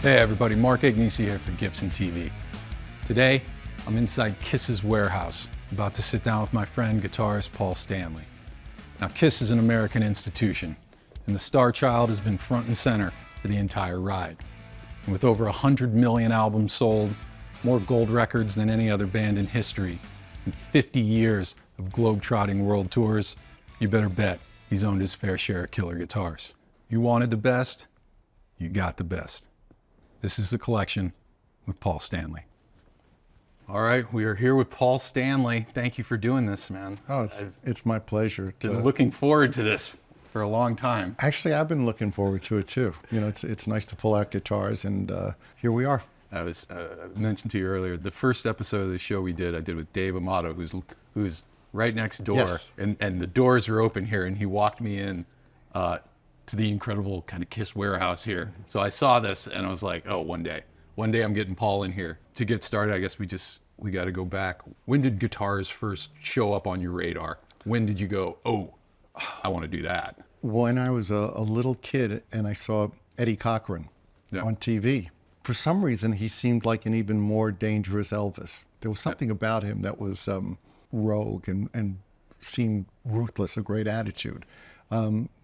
Hey everybody, Mark Agnesi here for Gibson TV. Today, I'm inside Kiss's warehouse, about to sit down with my friend, guitarist Paul Stanley. Now, Kiss is an American institution, and the Starchild has been front and center for the entire ride. And with over 100 million albums sold, more gold records than any other band in history, and 50 years of globe-trotting world tours, you better bet he's owned his fair share of killer guitars. You wanted the best, you got the best. This is The Collection with Paul Stanley. All right, we are here with Paul Stanley. Thank you for doing this, man. Oh, it's my pleasure. Been looking forward to this for a long time. Actually, I've been looking forward to it too. You know, it's nice to pull out guitars, and here we are. I mentioned to you earlier, the first episode of the show I did with Dave Amato, who's right next door, yes. and the doors are open here, and he walked me in to the incredible kind of Kiss warehouse here. So I saw this and I was like, oh, one day I'm getting Paul in here. To get started, I guess we got to go back. When did guitars first show up on your radar? When did you go, oh, I want to do that? When I was a little kid and I saw Eddie Cochran on TV. For some reason, he seemed like an even more dangerous Elvis. There was something about him that was rogue and seemed ruthless, a great attitude.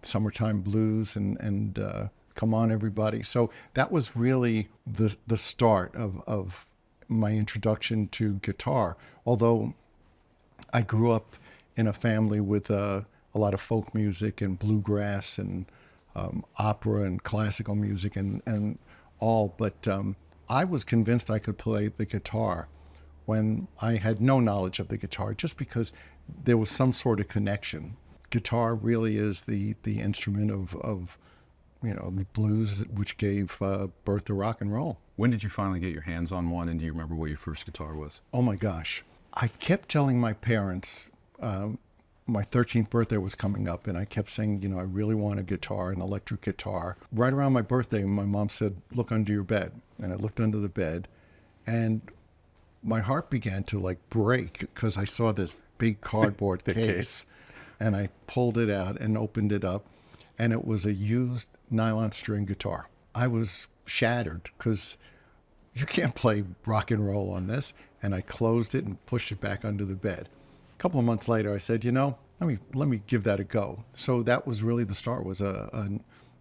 Summertime Blues and Come On Everybody. So that was really the start of my introduction to guitar. Although I grew up in a family with a lot of folk music and bluegrass and opera and classical music and all, but I was convinced I could play the guitar when I had no knowledge of the guitar, just because there was some sort of connection. Guitar really is the instrument of the blues, which gave birth to rock and roll. When did you finally get your hands on one, and do you remember what your first guitar was? Oh my gosh. I kept telling my parents, my 13th birthday was coming up, and I kept saying, I really want a guitar, an electric guitar. Right around my birthday, my mom said, look under your bed. And I looked under the bed, and my heart began to break because I saw this big cardboard case. And I pulled it out and opened it up, and it was a used nylon string guitar. I was shattered because you can't play rock and roll on this. And I closed it and pushed it back under the bed. A couple of months later, I said, let me give that a go. So that was really the start, was a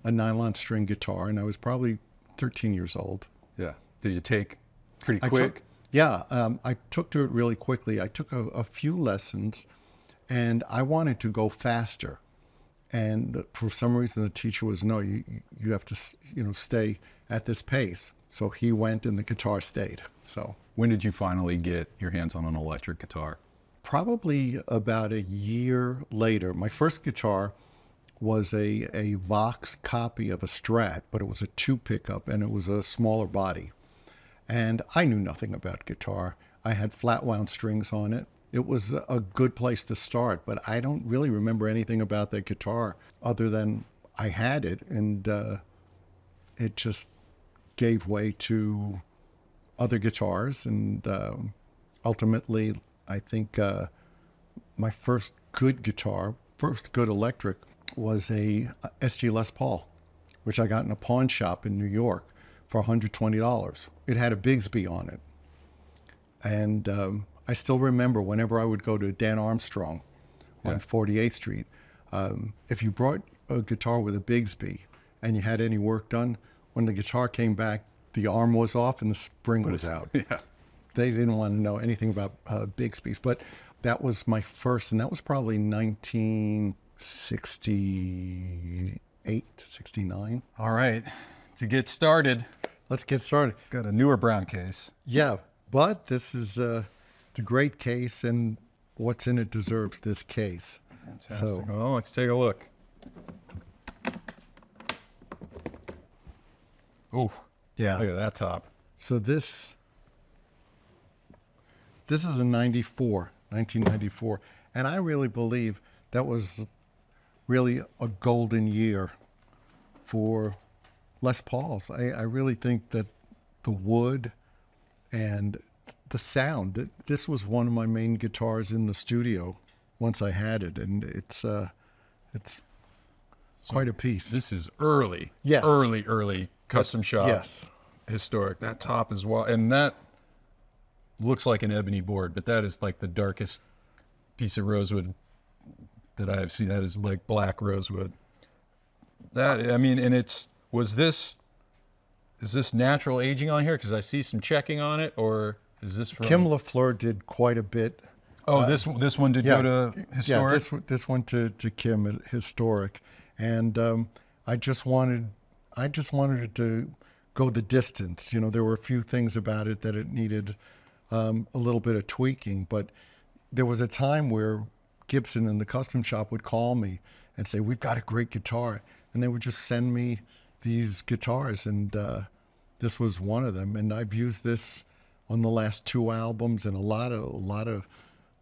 nylon string guitar, and I was probably 13 years old. Yeah. Did you take pretty quick? I took to it really quickly. I took a few lessons. And I wanted to go faster. And for some reason, the teacher was, no, you have to, stay at this pace. So he went and the guitar stayed. So when did you finally get your hands on an electric guitar? Probably about a year later. My first guitar was a Vox copy of a Strat, but it was a 2 pickup and it was a smaller body. And I knew nothing about guitar. I had flat wound strings on it. It was a good place to start, but I don't really remember anything about that guitar other than I had it, and it just gave way to other guitars. And ultimately, I think my first good guitar, first good electric, was a SG Les Paul, which I got in a pawn shop in New York for $120. It had a Bigsby on it. And I still remember whenever I would go to Dan Armstrong on 48th Street, if you brought a guitar with a Bigsby and you had any work done, when the guitar came back, the arm was off and the spring was out. Yeah. They didn't want to know anything about Bigsby's, but that was my first, and that was probably 1968, 69. All right, to get started. Let's get started. Got a newer brown case. Yeah, but this is the great case, and what's in it deserves this case. Fantastic. So, well, let's take a look. Oh, yeah. Look at that top. So this is a 1994, and I really believe that was really a golden year for Les Pauls. I really think that the wood and the sound, this was one of my main guitars in the studio once I had it, and it's quite a piece. This is early. Yes. Early custom shop. Yes. historic. That top as well. And that looks like an ebony board, but that is like the darkest piece of rosewood that I have seen. That is like black rosewood. That, I mean, and is this natural aging on here? Because I see some checking on it, or is this from... Kim LaFleur did quite a bit. Oh, this one did go to historic? Yeah, this went to Kim at historic. And I just wanted it to go the distance. You know, there were a few things about it that it needed a little bit of tweaking, but there was a time where Gibson in the custom shop would call me and say, "We've got a great guitar," and they would just send me these guitars, and this was one of them. And I've used this on the last 2 albums and a lot of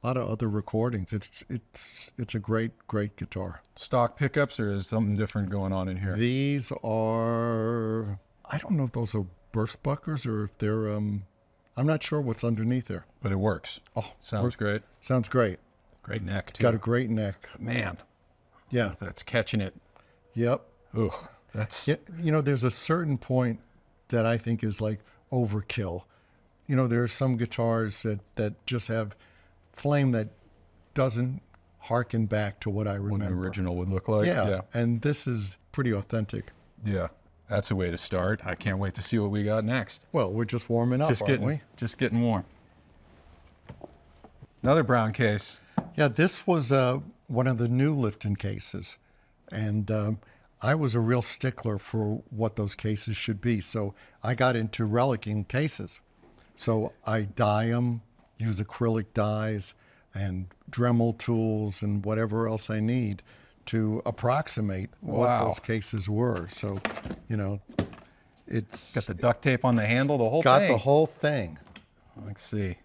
other recordings. It's a great guitar. Stock pickups, or is something different going on in here? These are, I don't know if those are burst buckers or if they're I'm not sure what's underneath there. But it works. Oh, sounds great. Sounds great. Great neck too. Got a great neck. Man. Yeah. That's catching it. Yep. Ooh, that's... You know, there's a certain point that I think is like overkill. You know, there are some guitars that just have flame that doesn't harken back to what I remember. What an original would look like. Yeah. And this is pretty authentic. Yeah. That's a way to start. I can't wait to see what we got next. Well, we're just warming up, aren't we? Just getting warm. Another brown case. Yeah, this was one of the new Lifton cases. And I was a real stickler for what those cases should be. So I got into relicing cases. So I dye them, use acrylic dyes and Dremel tools and whatever else I need to approximate what those cases were. So, you know, it's... Got the duct tape on the handle, the whole thing. Got the whole thing. Let's see.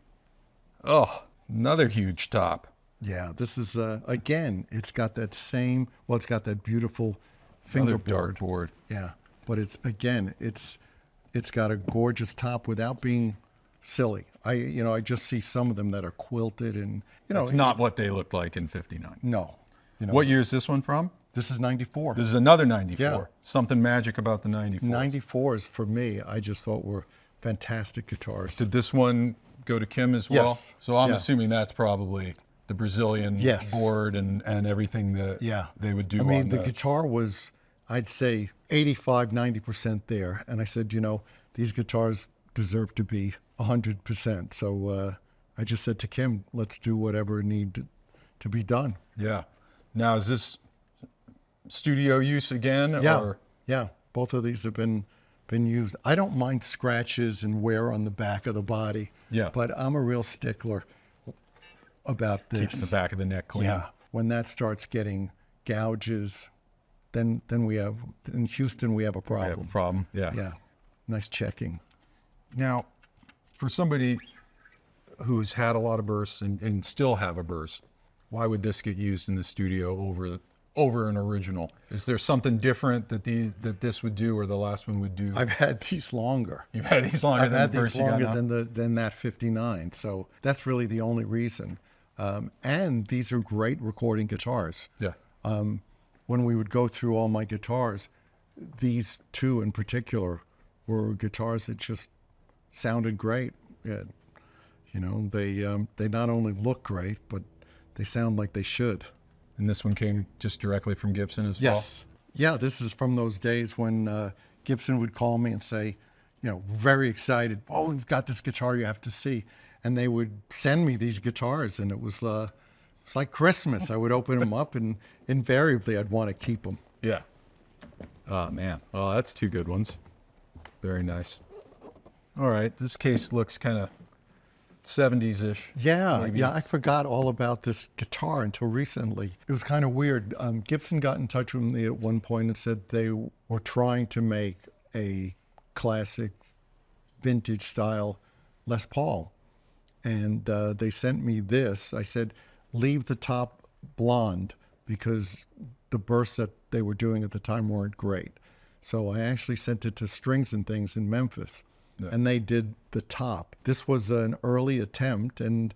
Oh, another huge top. Yeah, this is, again, it's got that same, well, it's got that beautiful fingerboard. Dartboard. Yeah, but it's, again, it's got a gorgeous top without being silly. I just see some of them that are quilted and, you know. It's not what they looked like in '59. No. You know, what year is this one from? This is 94. This is another 94. Yeah. Something magic about the 94. 94s, for me, I just thought were fantastic guitars. Did this one go to Kim as well? Yes. So I'm assuming that's probably the Brazilian board and everything that they would do. I mean, the guitar was, I'd say, 85, 90% there. And I said, you know, these guitars deserve to be 100%. So I just said to Kim, let's do whatever needed to be done. Yeah. Now, is this studio use again? Yeah. Or? Yeah. Both of these have been used. I don't mind scratches and wear on the back of the body. Yeah. But I'm a real stickler about this. Keeping the back of the neck clean. Yeah. When that starts getting gouges, then we have, in Houston, we have a problem. We have a problem. Yeah. Yeah. Nice checking. Now, for somebody who's had a lot of bursts and still have a burst, why would this get used in the studio over an original? Is there something different that this would do or the last one would do? I've had these longer. You've had these longer than the burst you got now? than that 59. So that's really the only reason. And these are great recording guitars. Yeah. When we would go through all my guitars, these two in particular were guitars that just sounded great. Yeah. You know, they not only look great, but they sound like they should. And this one came just directly from Gibson as well? Yes. Yeah, this is from those days when Gibson would call me and say, you know, very excited, "Oh, we've got this guitar you have to see." And they would send me these guitars, and it was like Christmas. I would open them up, and invariably I'd want to keep them. Yeah. Oh, man. Well, that's two good ones. Very nice. All right. This case looks kind of 70s-ish. Yeah, maybe. yeah. I forgot all about this guitar until recently. It was kind of weird. Gibson got in touch with me at one point and said they were trying to make a classic vintage style Les Paul. And they sent me this. I said, leave the top blonde because the bursts that they were doing at the time weren't great. So I actually sent it to Strings and Things in Memphis. Yeah. And they did the top. This was an early attempt, and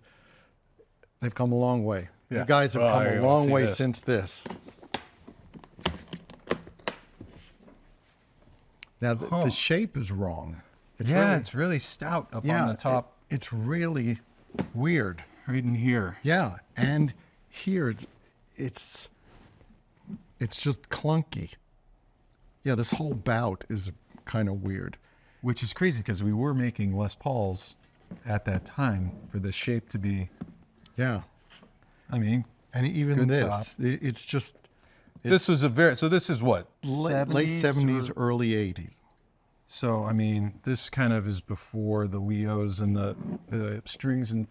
they've come a long way. Yeah. You guys have come a long way since this. Now, the shape is wrong. It's really stout up on the top. It's really weird. Right in here. Yeah, and here it's just clunky. Yeah, this whole bout is kind of weird. Which is crazy because we were making Les Pauls at that time for the shape to be. Yeah, I mean, and even good this, top. it's just. This was so this is what? Late 70s, early 80s. So, I mean, this kind of is before the Leos and the strings, and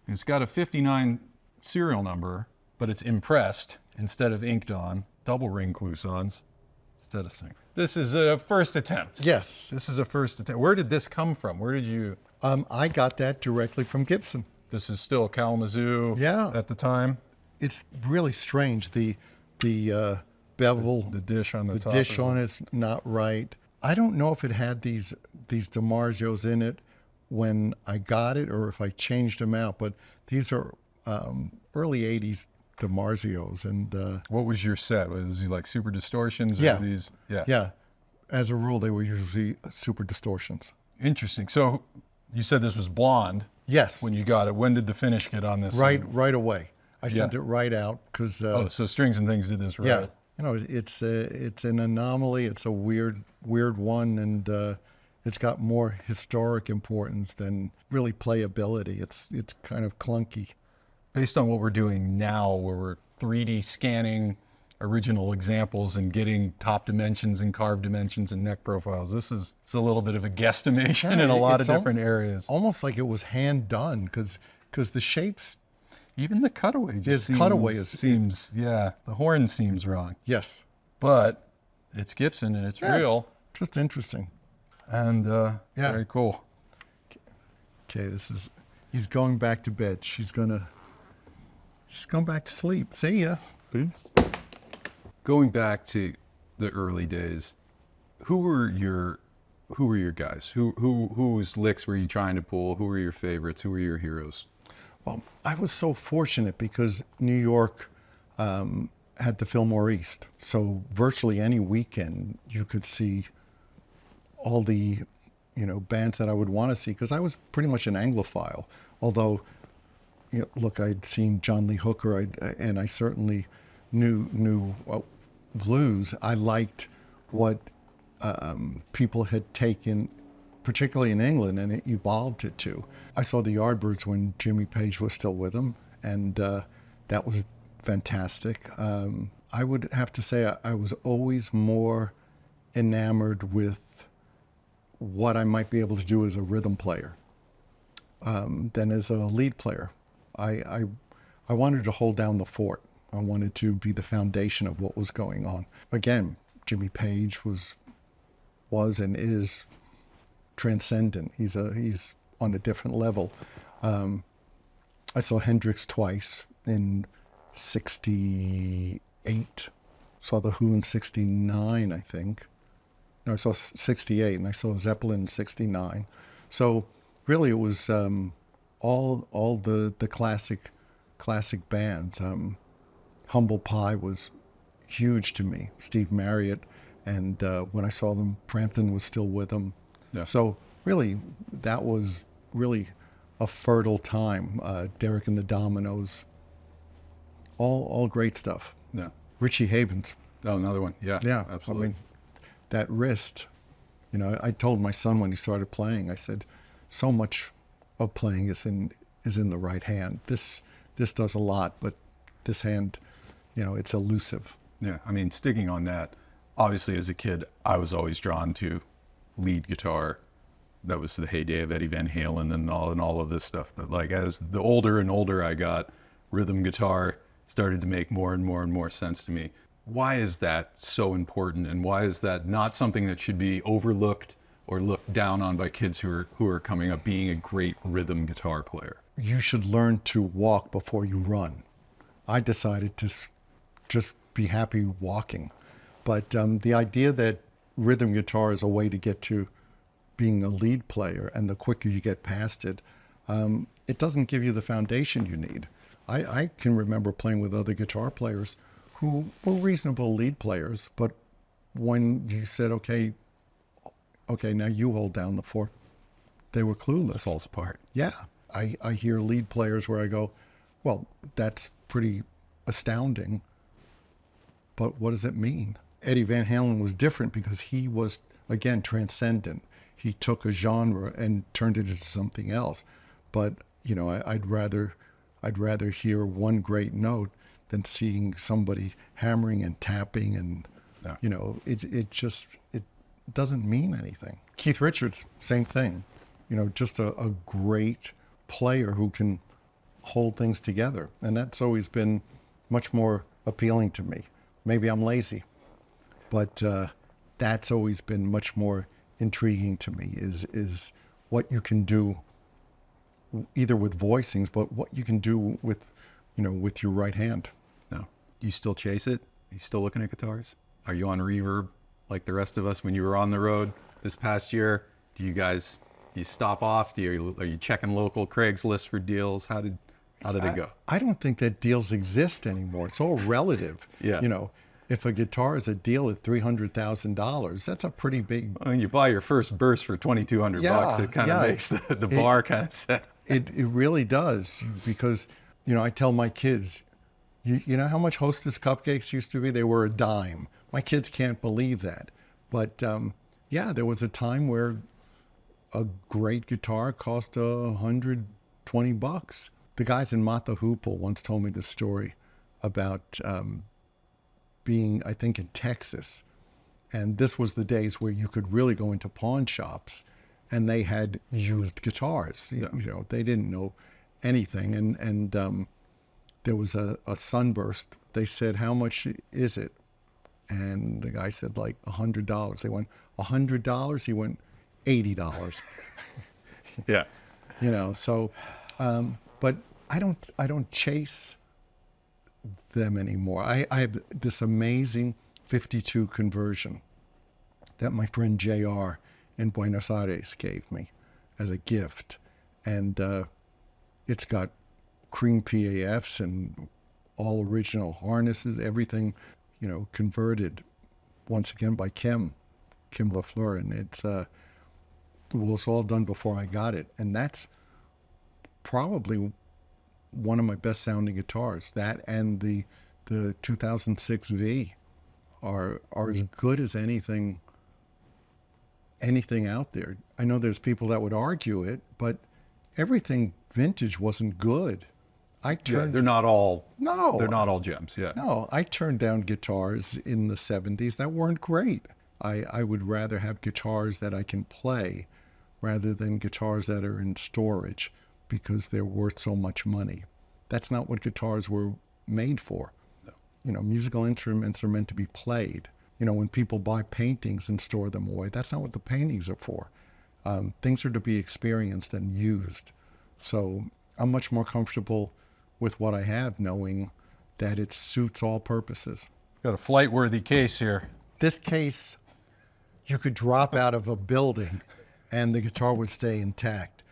it's got a 59 serial number, but it's impressed instead of inked on, double ring cloisons instead of single. This is a first attempt. Yes. This is a first attempt. Where did this come from? Where did you? I got that directly from Gibson. This is still Kalamazoo at the time? It's really strange. The bevel, the dish on the top. The dish on it's not right. I don't know if it had these DiMarzios in it when I got it or if I changed them out, but these are early 80s DiMarzios. And what was your set? Was it like super distortions? Or yeah. These? Yeah. Yeah. As a rule, they were usually super distortions. Interesting. So you said this was blonde. Yes. When you got it. When did the finish get on this? Right away. I sent it right out because. So Strings and Things did this right. Yeah. You know, it's an anomaly. It's a weird one, and it's got more historic importance than really playability. It's kind of clunky. Based on what we're doing now, where we're 3D scanning original examples and getting top dimensions and carved dimensions and neck profiles, it's a little bit of a guesstimation in a lot of different areas. Almost like it was hand done because the shapes. Even the cutaway just seems, the horn seems wrong. Yes. But it's Gibson and it's real. Just interesting. And very cool. Okay, he's going back to bed. She's going back to sleep. See ya. Peace. Going back to the early days, who were your guys? Whose licks were you trying to pull? Who were your favorites? Who were your heroes? Well, I was so fortunate because New York had the Fillmore East. So virtually any weekend you could see all the, bands that I would want to see because I was pretty much an Anglophile. Although, look, I'd seen John Lee Hooker and I certainly knew blues. I liked what people had taken, particularly in England, and it evolved it to. I saw the Yardbirds when Jimmy Page was still with them, and that was fantastic. I would have to say I was always more enamored with what I might be able to do as a rhythm player than as a lead player. I wanted to hold down the fort. I wanted to be the foundation of what was going on. Again, Jimmy Page was and is transcendent. He's on a different level. I saw Hendrix twice in '68. Saw the Who in '69, I think. No, I saw '68, and I saw Zeppelin in '69. So really, it was all the classic bands. Humble Pie was huge to me. Steve Marriott, and when I saw them, Frampton was still with them. Yeah. So really, that was really a fertile time. Derek and the Dominoes, all great stuff. Yeah. Richie Havens. Oh, another one. Yeah. Yeah. Absolutely. I mean, that wrist. I told my son when he started playing, I said, so much of playing is in the right hand. This does a lot, but this hand, it's elusive. Yeah. I mean, sticking on that, obviously as a kid, I was always drawn to lead guitar. That was the heyday of Eddie Van Halen and all of this stuff. But like as the older and older I got, rhythm guitar started to make more and more and more sense to me. Why is that so important, and why is that not something that should be overlooked or looked down on by kids who are coming up being a great rhythm guitar player? You should learn to walk before you run. I decided to just be happy walking. But the idea that rhythm guitar is a way to get to being a lead player, and the quicker you get past it, it doesn't give you the foundation you need. I can remember playing with other guitar players who were reasonable lead players, but when you said, okay, okay, now you hold down the fourth. They were clueless. It falls apart. Yeah. I hear lead players where I go, well, that's pretty astounding, but what does it mean? Eddie Van Halen was different because he was, again, transcendent. He took a genre and turned it into something else. But, you know, I'd rather hear one great note than seeing somebody hammering and tapping and, you know, it doesn't mean anything. Keith Richards, same thing. You know, just a great player who can hold things together. And that's always been much more appealing to me. Maybe I'm lazy, but that's always been much more intriguing to me is what you can do either with voicings, but what you can do with, you know, with your right hand. No. Do you still chase it? Are you still looking at guitars? Are you on reverb like the rest of us when you were on the road this past year? Do you stop off? Are you checking local Craigslist for deals? How did it go? I don't think that deals exist anymore. It's all relative. Yeah. You know, if a guitar is a deal at $300,000, that's a pretty big. When you buy your first burst for $2,200 bucks, it kind of makes the bar kind of set. It really does, because, you know, I tell my kids, you know how much Hostess cupcakes used to be? They were a dime. My kids can't believe that. But yeah, there was a time where a great guitar cost $120. The guys in Mata Hoople once told me the story about being, I think, in Texas. And this was the days where you could really go into pawn shops and they had used guitars. You know, they didn't know anything. And there was a sunburst. They said, how much is it? And the guy said, like $100. They went, $100? He went, $80. Yeah. You know, so, but I don't chase them anymore. I have this amazing 52 conversion that my friend JR in Buenos Aires gave me as a gift. And it's got cream PAFs and all original harnesses, everything, you know, converted once again by Kim LaFleur. And it was all done before I got it. And that's probably one of my best sounding guitars. That and the 2006 V are as good as anything out there. I know there's people that would argue it, but everything vintage wasn't good. They're not all they're not all gems. Yeah. No, I turned down guitars in the 70s that weren't great. I would rather have guitars that I can play rather than guitars that are in storage because they're worth so much money. That's not what guitars were made for. No. You know, musical instruments are meant to be played. You know, when people buy paintings and store them away, that's not what the paintings are for. Things are to be experienced and used. So I'm much more comfortable with what I have, knowing that it suits all purposes. Got a flight-worthy case here. This case, you could drop out of a building and the guitar would stay intact.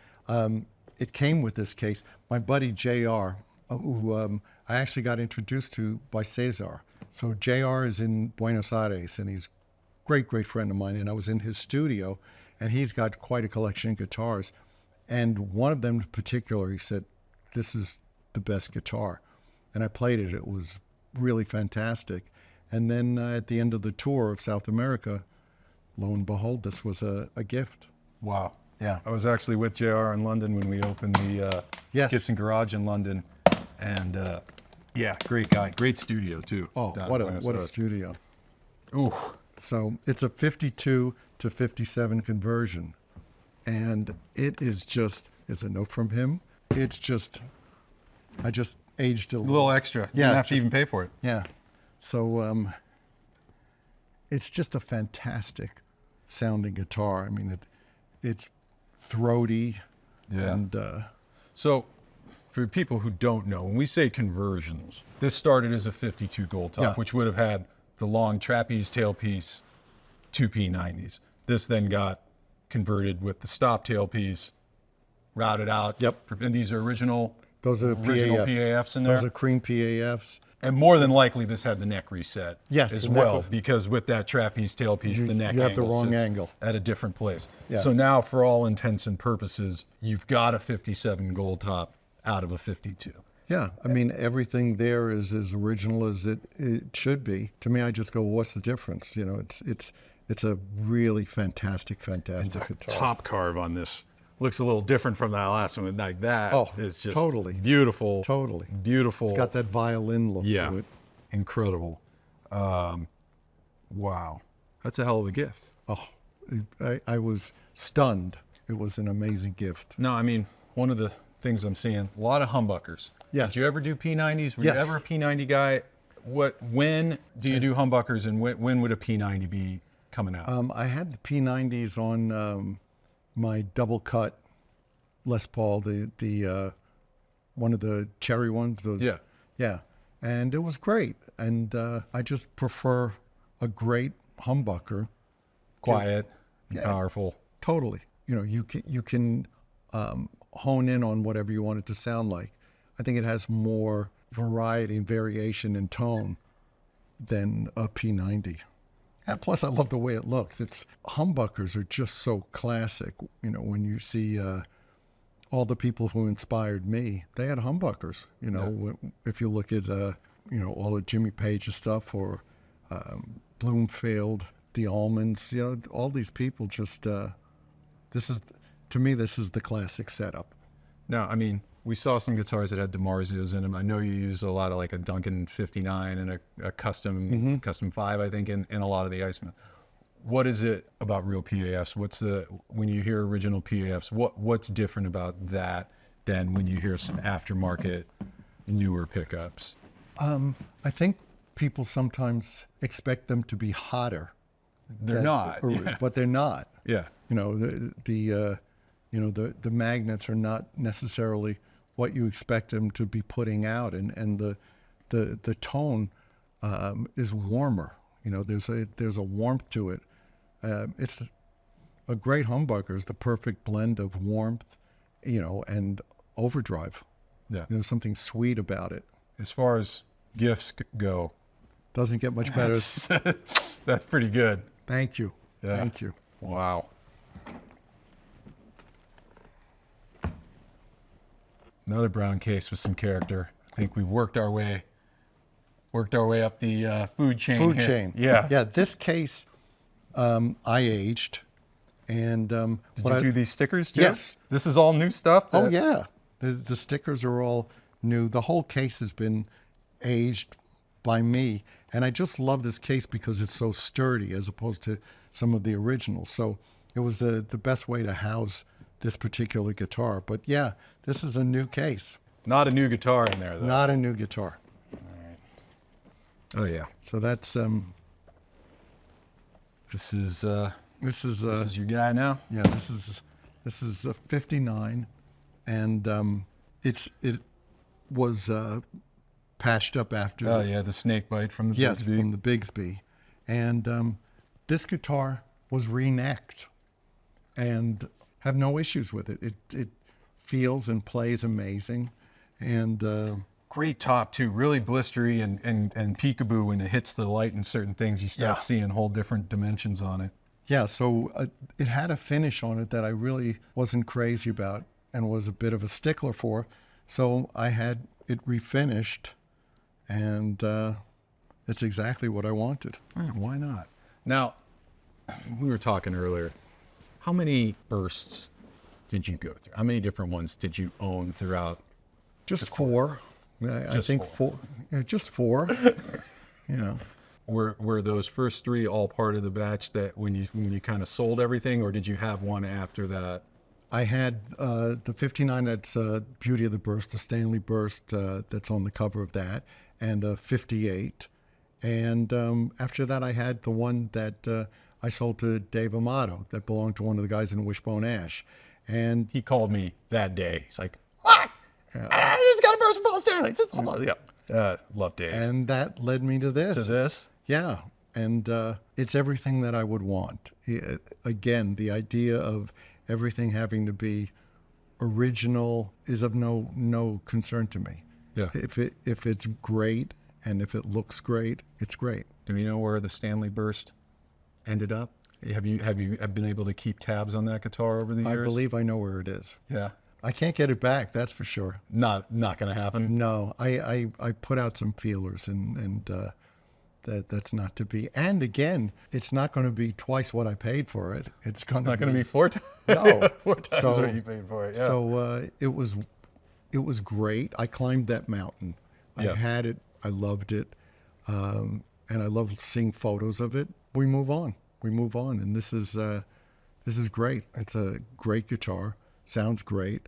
It came with this case. My buddy JR, who I actually got introduced to by Cesar. So JR is in Buenos Aires, and he's a great, great friend of mine. And I was in his studio, and he's got quite a collection of guitars. And one of them in particular, he said, this is the best guitar. And I played it. It was really fantastic. And then at the end of the tour of South America, lo and behold, this was a gift. Wow. Yeah. I was actually with JR in London when we opened the Gibson Garage in London. And yeah, great guy. Great studio, too. Oh, what a studio. Ooh. So it's a 52 to 57 conversion. And it is just, is a note from him. It's just, I just aged a little extra. You Yeah. didn't have to even pay for it. Yeah. So it's just a fantastic sounding guitar. I mean, it's throaty. Yeah. And So for people who don't know, when we say conversions, this started as a 52 Goldtop, Yeah. which would have had the long trapeze tailpiece, 2P90s. This then got converted with the stop tailpiece, routed out. Yep. And these are original those are PAFs in there? Those are cream PAFs. And more than likely, this had the neck reset Yes, as the neck well, was- because with that trapeze tailpiece, the neck you have the angle wrong sits angle. at a different place. Yeah. So now, for all intents and purposes, you've got a 57 Goldtop out of a 52. Yeah, I mean, everything there is as original as it should be. To me, I just go, what's the difference? You know, it's a really fantastic guitar. Top carve on this looks a little different from that last one. Like that is just totally beautiful. Totally. Beautiful. It's got that violin look Yeah. to it. Incredible. Wow. That's a hell of a gift. Oh, I was stunned. It was an amazing gift. No, I mean, one of the things I'm seeing, a lot of humbuckers. Yes. Did you ever do P90s? Were Yes. you ever a P90 guy? When do you do humbuckers, and when would a P90 be coming out? I had the P90s on my double cut Les Paul, the one of the cherry ones. Those, Yeah. Yeah. And it was great. And I just prefer a great humbucker. Quiet, and yeah. powerful. Totally. You know, you can hone in on whatever you want it to sound like. I think it has more variety and variation in tone than a P90. And plus, I love the way it looks. Humbuckers are just so classic. You know, when you see all the people who inspired me, they had humbuckers. You know, if you look at you know, all of Jimmy Page's stuff, or Bloomfield, the Almonds. You know, all these people just. To me, this is the classic setup. No, I mean, we saw some guitars that had DiMarzios in them. I know you use a lot of like a Duncan 59 and a custom 5, I think, in a lot of the Iceman. What is it about real PAFs? When you hear original PAFs, what's different about that than when you hear some aftermarket newer pickups? I think people sometimes expect them to be hotter. They're not, But they're not. Yeah. You know, the magnets are not necessarily what you expect them to be putting out, and the tone is warmer. You know, there's a warmth to it. It's a great humbucker is the perfect blend of warmth, you know, and overdrive. Yeah. You know, something sweet about it. As far as gifts go, Doesn't get much better. that's pretty good. Thank you. Yeah. Thank you. Wow. Another brown case with some character. I think we've worked our way up the food chain. Food here. chain. Yeah. Yeah. This case, I aged, and Did you do these stickers too? Yes. This is all new stuff? Oh yeah, the stickers are all new. The whole case has been aged by me, and I just love this case because it's so sturdy as opposed to some of the originals. So it was the best way to house this particular guitar. But yeah, this is a new case. Not a new guitar in there though. Not a new guitar. Oh yeah. So that's This is this is your guy now? yeah, this is a 59, and it was patched up after. Oh yeah, the snake bite from the Yes, Bigsby. from the Bigsby. And this guitar was re-necked and have no issues with it. It feels and plays amazing. And Great top too, really blistery and peekaboo when it hits the light and certain things. You start Yeah. seeing whole different dimensions on it. yeah, so it had a finish on it that I really wasn't crazy about and was a bit of a stickler for. So I had it refinished, and it's exactly what I wanted. Yeah, why not? Now, we were talking earlier. How many bursts did you go through? How many different ones did you own throughout? Just four. I Just think four. four. Yeah, just four. You know. Were those first three all part of the batch that when you kind of sold everything, or did you have one after that? I had the 59 that's Beauty of the Burst, the Stanley Burst that's on the cover of that, and a 58. And after that, I had the one that I sold to Dave Amato that belonged to one of the guys in Wishbone Ash. And He called me that day. He's like, "What? He's got a burst from Paul Stanley." Yeah, love Dave. and that led me to this. To this? Yeah, and it's everything that I would want. Again, the idea of everything having to be original is of no concern to me. Yeah. If it's great And if it looks great, it's great. Do you know where the Stanley Burst ended up? Have you been able to keep tabs on that guitar over the years? I believe I know where it is. Yeah. I can't get it back, that's for sure. Not going to happen. No, I put out some feelers, and that's not to be. And again, it's not going to be twice what I paid for it. It's going to Not going to be four times. No, four times what you paid for it. Yeah. So it was great. I climbed that mountain. Yeah. I had it. I loved it, and I love seeing photos of it. We move on, and this is great. It's a great guitar. Sounds great,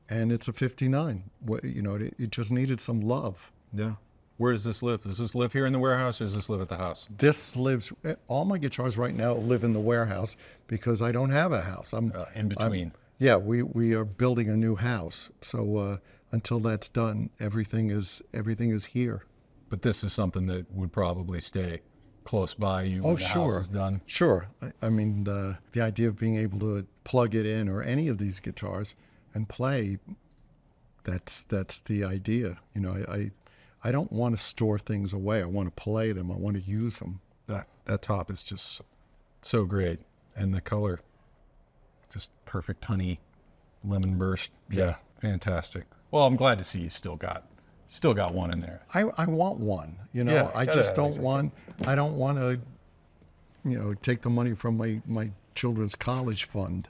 and it's a 59. You know, it just needed some love. Yeah. Where does this live? Does this live here in the warehouse, or does this live at the house? This lives. All my guitars right now live in the warehouse because I don't have a house. I'm in between. Yeah, we are building a new house. So until that's done, everything is here. But this is something that would probably stay close by you when the house is done. Sure. I mean, the idea of being able to plug it in or any of these guitars and play, that's the idea. You know, I don't want to store things away. I want to play them. I want to use them. That top is just so great. And the color, just perfect honey, lemon burst. Yeah, fantastic. Well, I'm glad to see you still got one in there. I want one, you know. Yeah, I just don't want to, you know, take the money from my children's college fund.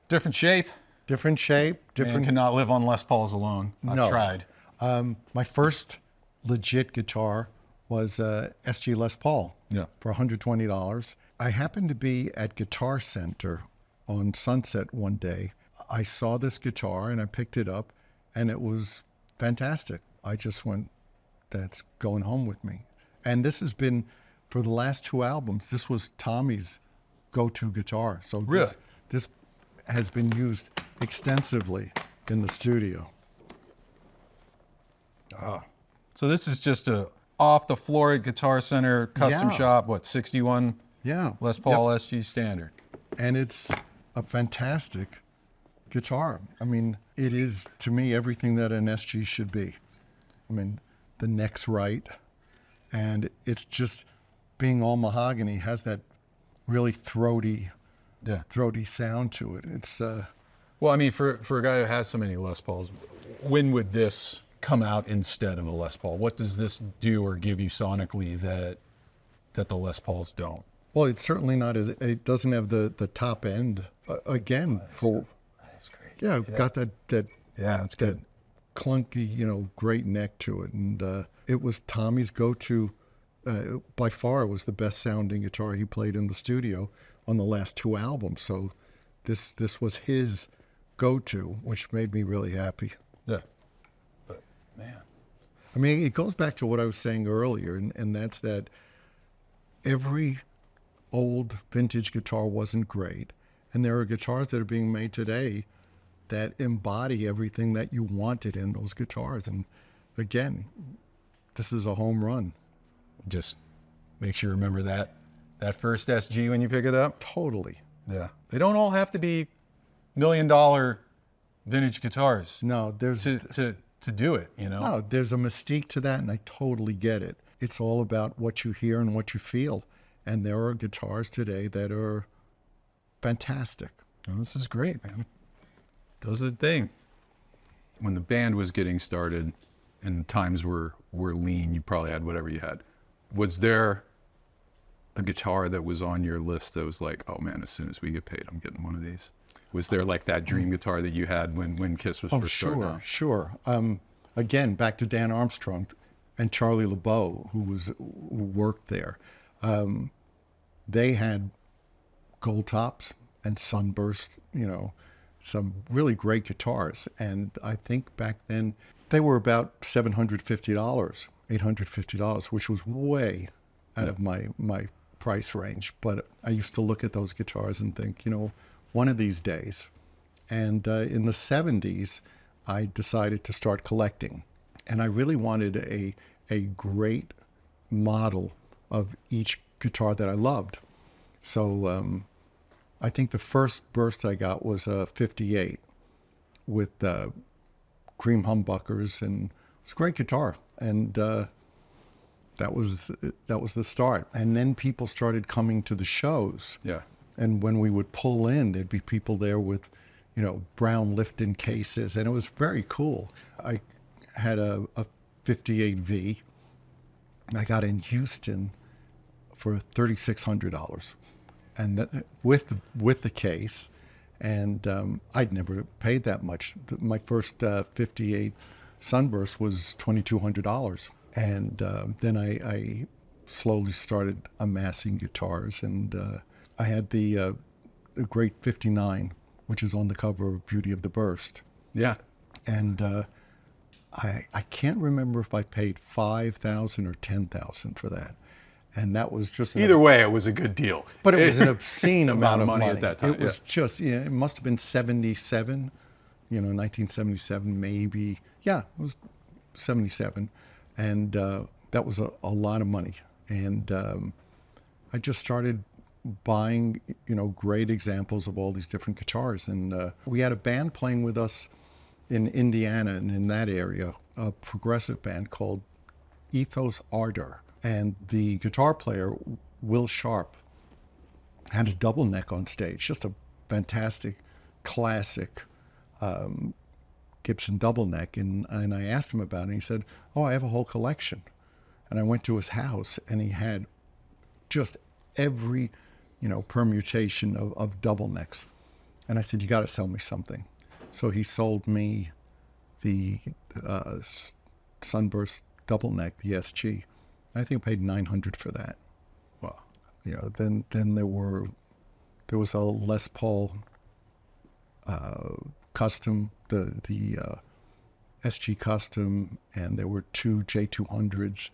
Different shape. Different shape. Man cannot live on Les Pauls alone. I've tried. My first legit guitar was SG Les Paul. Yeah. For $120. I happened to be at Guitar Center on Sunset one day. I saw this guitar and I picked it up, and it was fantastic. I just went, that's going home with me. And this has been, for the last 2 albums, this was Tommy's go-to guitar. So really? This has been used extensively in the studio. So this is just a off the floor at Guitar Center custom shop, what, 61 Les Paul SG standard. And it's a fantastic guitar. I mean, it is, to me, everything that an SG should be. I mean, the neck's right, and it's just, being all mahogany, has that really throaty sound to it. It's well, I mean, for a guy who has so many Les Pauls, when would this come out instead of a Les Paul? What does this do or give you sonically that the Les Pauls don't? Well, it's certainly not as, it doesn't have the top end again. That's great. Yeah, got that that's good. Clunky, you know, great neck to it, and it was Tommy's go-to. By far, it was the best sounding guitar he played in the studio on the last 2 albums. So this was his go-to, which made me really happy. Yeah, but man, I mean, it goes back to what I was saying earlier, and that's that every old vintage guitar wasn't great, and there are guitars that are being made today that embody everything that you wanted in those guitars. And again, this is a home run. Just makes you remember that first SG when you pick it up. Totally. Yeah, they don't all have to be $1 million vintage guitars. No, there's to do it, you know. No, there's a mystique to that, and I totally get it. It's all about what you hear and what you feel, and there are guitars today that are fantastic. Oh, this is great, man. Does the thing. When the band was getting started and times were lean, you probably had whatever you had. Was there a guitar that was on your list that was like, oh man, as soon as we get paid, I'm getting one of these? Was there like that dream guitar that you had when Kiss was first starting out? Sure. Again, back to Dan Armstrong and Charlie LeBeau, who worked there. They had Goldtops and Sunbursts, you know, some really great guitars. And I think back then they were about $750, $850, which was way out of my price range. But I used to look at those guitars and think, you know, one of these days. And in the 70s, I decided to start collecting. And I really wanted a great model of each guitar that I loved. So I think the first burst I got was a 58 with cream humbuckers and was a great guitar, and that was the start. And then people started coming to the shows. Yeah. And when we would pull in, there'd be people there with, brown Lifton cases, and it was very cool. I had a 58 V. I got in Houston for $3,600, and with the case, and I'd never paid that much. My first 58 Sunburst was $2,200, and then I slowly started amassing guitars, and I had the great 59, which is on the cover of Beauty of the Burst. Yeah. And I can't remember if I paid $5,000 or $10,000 for that. And that was just Either way, it was a good deal. But it was an obscene amount of money at that time. It was just, it must have been 77, 1977 maybe. Yeah, it was 77. And that was a lot of money. And I just started buying, great examples of all these different guitars. And we had a band playing with us in Indiana and in that area, a progressive band called Ethos Ardor. And the guitar player, Will Sharp, had a double neck on stage, just a fantastic, classic Gibson double neck. And I asked him about it, and he said, "Oh, I have a whole collection." And I went to his house, and he had just every, permutation of double necks. And I said, "You got to sell me something." So he sold me the Sunburst double neck, the SG. I think I paid $900 for that. Wow. Then there was a Les Paul custom, the SG custom, and there were two J200s,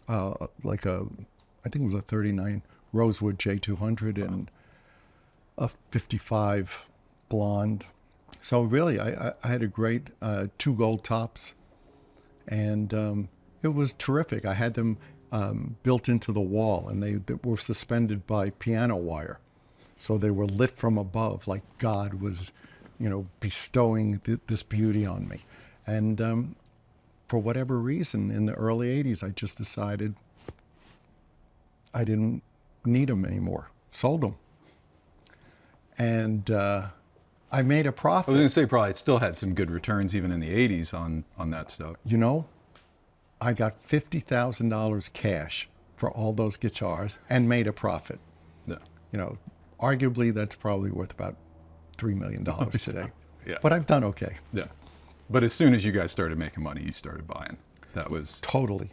I think it was a 39 Rosewood J200 and a 55 blonde. So really, I had a great two Goldtops, and it was terrific. I had them built into the wall, and they were suspended by piano wire. So they were lit from above, like God was, bestowing this beauty on me. And for whatever reason, in the early 80s, I just decided I didn't need them anymore. Sold them. And I made a profit. I was going to say probably it still had some good returns even in the 80s on that stuff. I got $50,000 cash for all those guitars and made a profit. Yeah. Arguably that's probably worth about $3 million today. Yeah. But I've done okay. Yeah. But as soon as you guys started making money, you started buying. That was... Totally.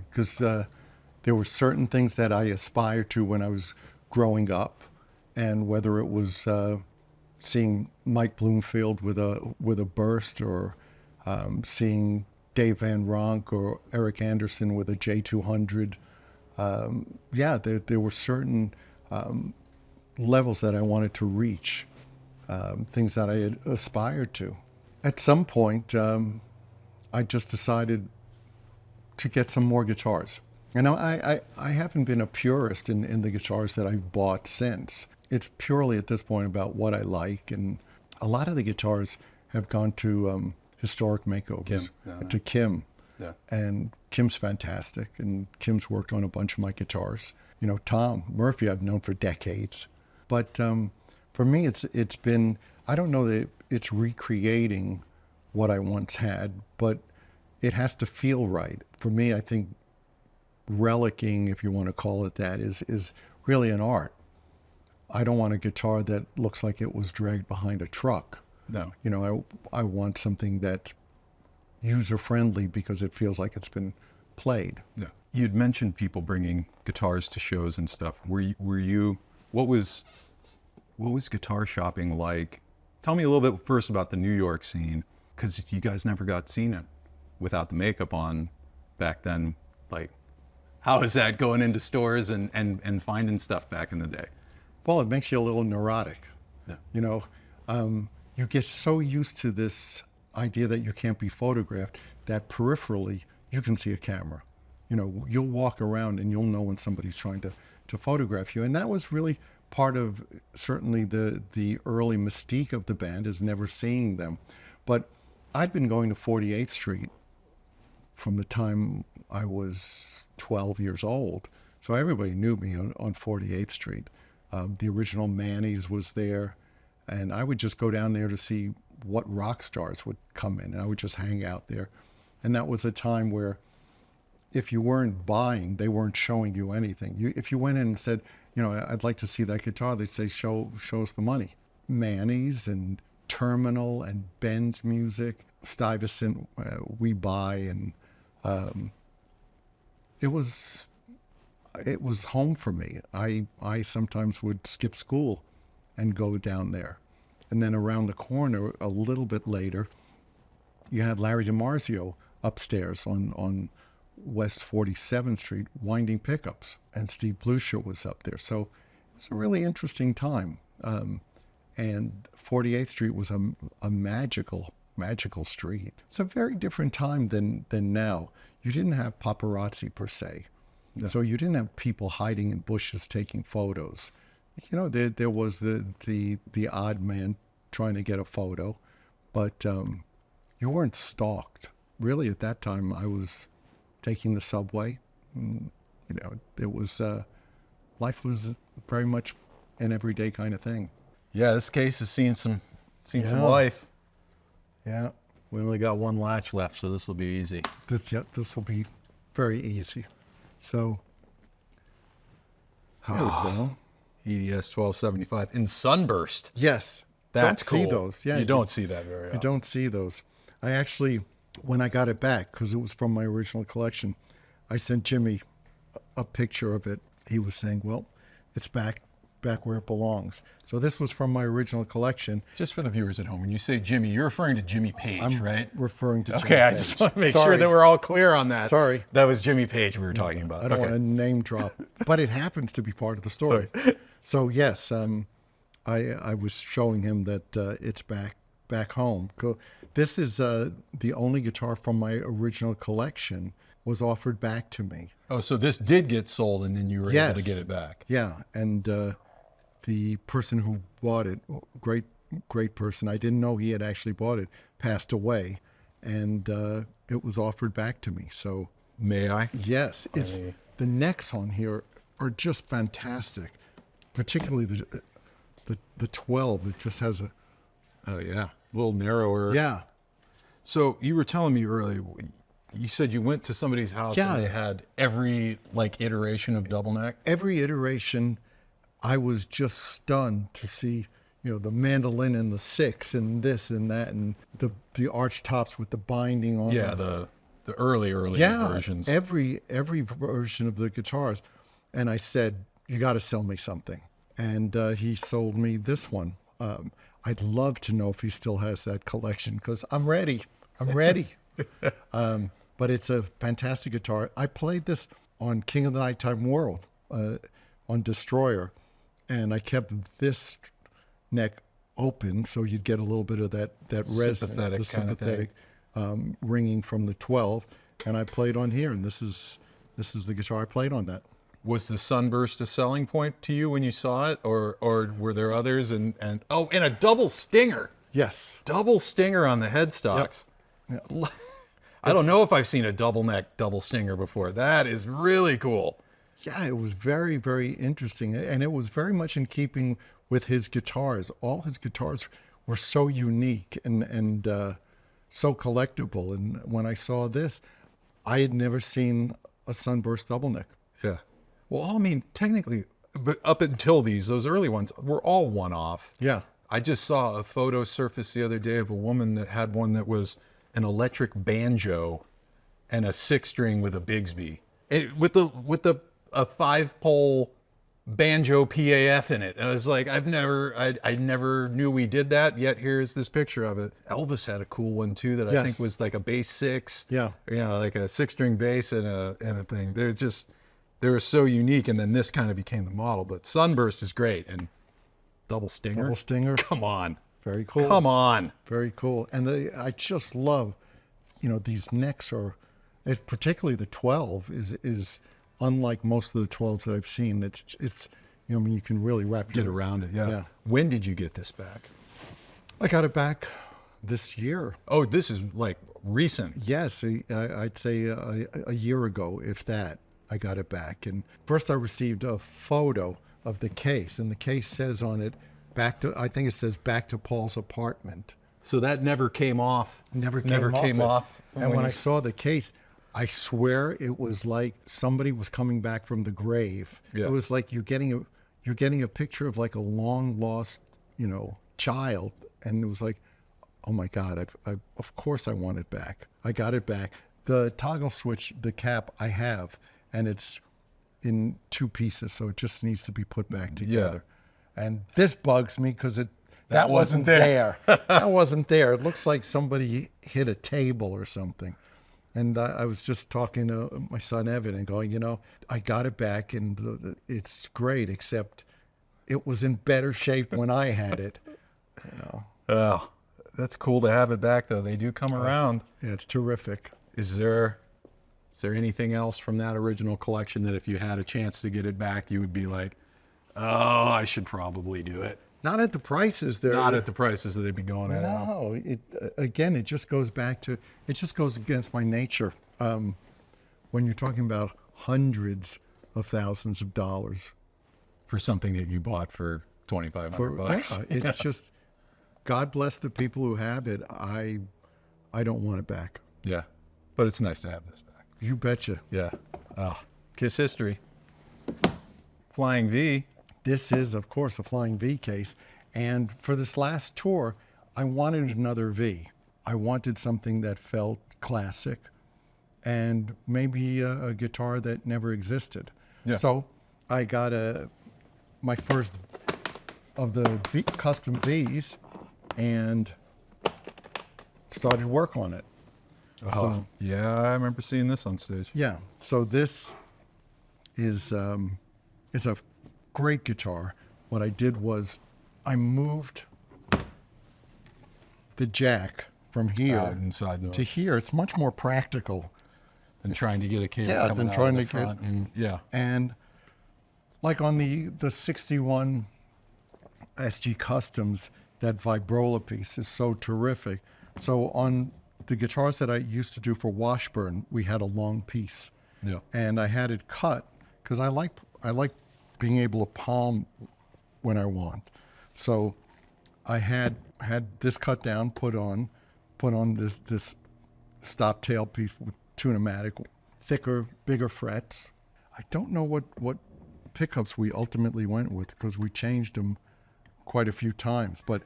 Because there were certain things that I aspired to when I was growing up, and whether it was seeing Mike Bloomfield with a Burst, or seeing Dave Van Ronk or Eric Anderson with a J200. There were certain levels that I wanted to reach, things that I had aspired to. At some point, I just decided to get some more guitars. And I haven't been a purist in the guitars that I've bought since. It's purely at this point about what I like, and a lot of the guitars have gone to historic makeovers, to Kim. Yeah. And Kim's fantastic, and Kim's worked on a bunch of my guitars. Tom Murphy I've known for decades. But for me, it's been, I don't know that it's recreating what I once had, but it has to feel right. For me, I think relicking, if you want to call it that, is really an art. I don't want a guitar that looks like it was dragged behind a truck. No. I want something that's user-friendly because it feels like it's been played. Yeah. You'd mentioned people bringing guitars to shows and stuff. What was guitar shopping like? Tell me a little bit first about the New York scene, because you guys never got seen it without the makeup on back then. Like, how is that going into stores and finding stuff back in the day? Well, it makes you a little neurotic. Yeah. You get so used to this idea that you can't be photographed that peripherally you can see a camera. You'll walk around and you'll know when somebody's trying to photograph you. And that was really part of certainly the early mystique of the band, is never seeing them. But I'd been going to 48th Street from the time I was 12 years old. So everybody knew me on 48th Street. The original Manny's was there, and I would just go down there to see what rock stars would come in, and I would just hang out there. And that was a time where if you weren't buying, they weren't showing you anything. If you went in and said, you know, I'd like to see that guitar, they'd say, show us the money. Manny's and Terminal and Ben's Music, Stuyvesant, We Buy, and it was home for me. I sometimes would skip school and go down there. And then around the corner, a little bit later, you had Larry DiMarzio upstairs on West 47th Street, winding pickups, and Steve Blucher was up there. So it was a really interesting time. And 48th Street was a magical street. It's a very different time than now. You didn't have paparazzi per se. Yeah. So you didn't have people hiding in bushes taking photos. You know, there was the odd man trying to get a photo, but you weren't stalked. Really, at that time, I was taking the subway. You know, it was life was very much an everyday kind of thing. Yeah, this case has seen some life. Yeah, We only got one latch left, so this will be easy. This will be very easy. So, here we go. EDS-1275 in sunburst. Yes, That's don't see cool. those. Yeah, you don't see that very often. You don't see those. I actually, when I got it back, because it was from my original collection, I sent Jimmy a picture of it. He was saying, "Well, it's back where it belongs." So this was from my original collection. Just for the viewers at home, when you say Jimmy, you're referring to Jimmy Page, right? Referring to Jimmy Okay, I Page. just want to make sure that we're all clear on that. Sorry. That was Jimmy Page we were talking about. I don't want to name drop, but it happens to be part of the story. So yes, I was showing him that it's back home. This is the only guitar from my original collection was offered back to me. Oh, so this did get sold and then you were able to get it back. Yeah, and the person who bought it, great person, I didn't know he had actually bought it, passed away, and it was offered back to me. So may I? Yes, it's the necks on here are just fantastic, particularly the 12. It just has a a little narrower. Yeah. So you were telling me earlier, you said you went to somebody's house and they had every iteration of double neck. Every iteration, I was just stunned to see, the mandolin and the six and this and that and the arch tops with the binding on. Yeah, them. the early versions. Every version of the guitars, and I said, "You got to sell me something," and he sold me this one. I'd love to know if he still has that collection because I'm ready. But it's a fantastic guitar. I played this on King of the Nighttime World on Destroyer, and I kept this neck open so you'd get a little bit of that resonance, the sympathetic ringing from the 12. And I played on here, and this is the guitar I played on that. Was the sunburst a selling point to you when you saw it, or were there others? And a double stinger. Yes, double stinger on the headstocks. Yep. I don't know if I've seen a double neck double stinger before. That is really cool. Yeah, it was very, very interesting, and it was very much in keeping with his guitars. All his guitars were so unique and so collectible. And when I saw this, I had never seen a sunburst double neck. Yeah. Well, I mean, technically, but up until those early ones were all one-off. Yeah. I just saw a photo surface the other day of a woman that had one that was an electric banjo and a 6-string with a Bigsby. With a 5-pole banjo PAF in it. And I was like, I never knew we did that, yet here's this picture of it. Elvis had a cool one too that I think was like a bass 6. Yeah. Like a 6-string bass and a thing. They were so unique, and then this kind of became the model. But Sunburst is great, and double stinger. Double stinger. Come on. Very cool. Come on. Very cool. And I just love, these necks are, particularly the 12 is unlike most of the 12s that I've seen. It's you can really get around it. Yeah. When did you get this back? I got it back this year. Oh, this is like recent. Yes, I'd say a year ago, if that, I got it back. And first I received a photo of the case, and the case says on it, I think it says back to Paul's apartment. So that never came off. Never came off. And when I saw the case, I swear it was like somebody was coming back from the grave. Yeah. It was like you're getting a picture of like a long lost, child, and it was like, oh my God, of course I want it back. I got it back. The toggle switch, the cap I have, and it's in 2 pieces, so it just needs to be put back together. Yeah. And this bugs me because that wasn't there. That wasn't there. It looks like somebody hit a table or something. And I was just talking to my son Evan and going, I got it back, and it's great, except it was in better shape when I had it. Oh, that's cool to have it back, though. They do come around. Yeah, it's terrific. Is there anything else from that original collection that if you had a chance to get it back, you would be like, oh, I should probably do it? Not at the prices they're... Not at the prices that they'd be going at. No, it just goes back to, it just goes against my nature. When you're talking about hundreds of thousands of dollars. For something that you bought for $2,500. It's just, God bless the people who have it. I don't want it back. Yeah, but it's nice to have this back. You betcha. Yeah. Oh, Kiss history. Flying V. This is, of course, a Flying V case. And for this last tour, I wanted another V. I wanted something that felt classic and maybe a guitar that never existed. Yeah. So I got my first of the custom Vs and started work on it. Oh, so, yeah, I remember seeing this on stage. Yeah. So this is it's a great guitar. What I did was I moved the jack from here to here. It's much more practical than trying to get a cable coming out of the front. And like on the 61 SG Customs, that vibrola piece is so terrific. So on the guitars that I used to do for Washburn, we had a long piece. Yeah. And I had it cut because I like being able to palm when I want. So I had this cut down, put on this stop tail piece with tunematic, thicker, bigger frets. I don't know what pickups we ultimately went with because we changed them quite a few times, but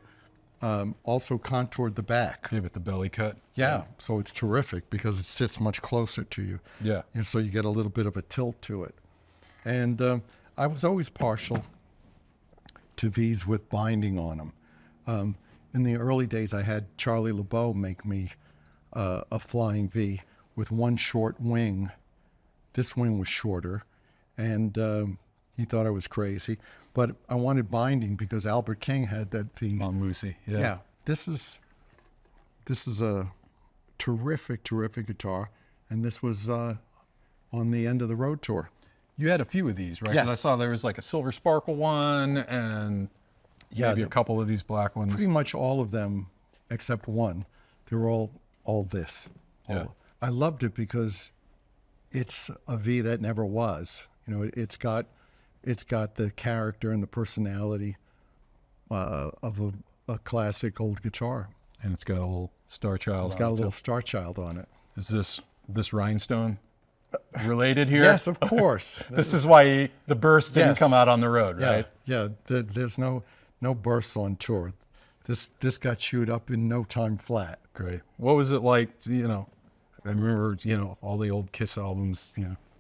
also contoured the back. Yeah, with the belly cut. Yeah, so it's terrific because it sits much closer to you. Yeah. And so you get a little bit of a tilt to it. And I was always partial to Vs with binding on them. In the early days, I had Charlie LeBeau make me a Flying V with one short wing. This wing was shorter, and he thought I was crazy. But I wanted binding because Albert King had that V. On Lucy, yeah. Yeah, this is a terrific guitar, and this was on the end of the road tour. You had a few of these, right? Yes. 'Cause I saw there was like a silver sparkle one and maybe a couple of these black ones. Pretty much all of them, except one. They were all this. Yeah. I loved it because it's a V that never was. It's got the character and the personality of a classic old guitar. And it's got a little Starchild. It's got a little Starchild on it. Is this rhinestone related here? Yes, of course. This is why the burst didn't come out on the road, yeah, right? Yeah, there's no bursts on tour. This got chewed up in no time flat. Great. What was it like? I remember all the old Kiss albums.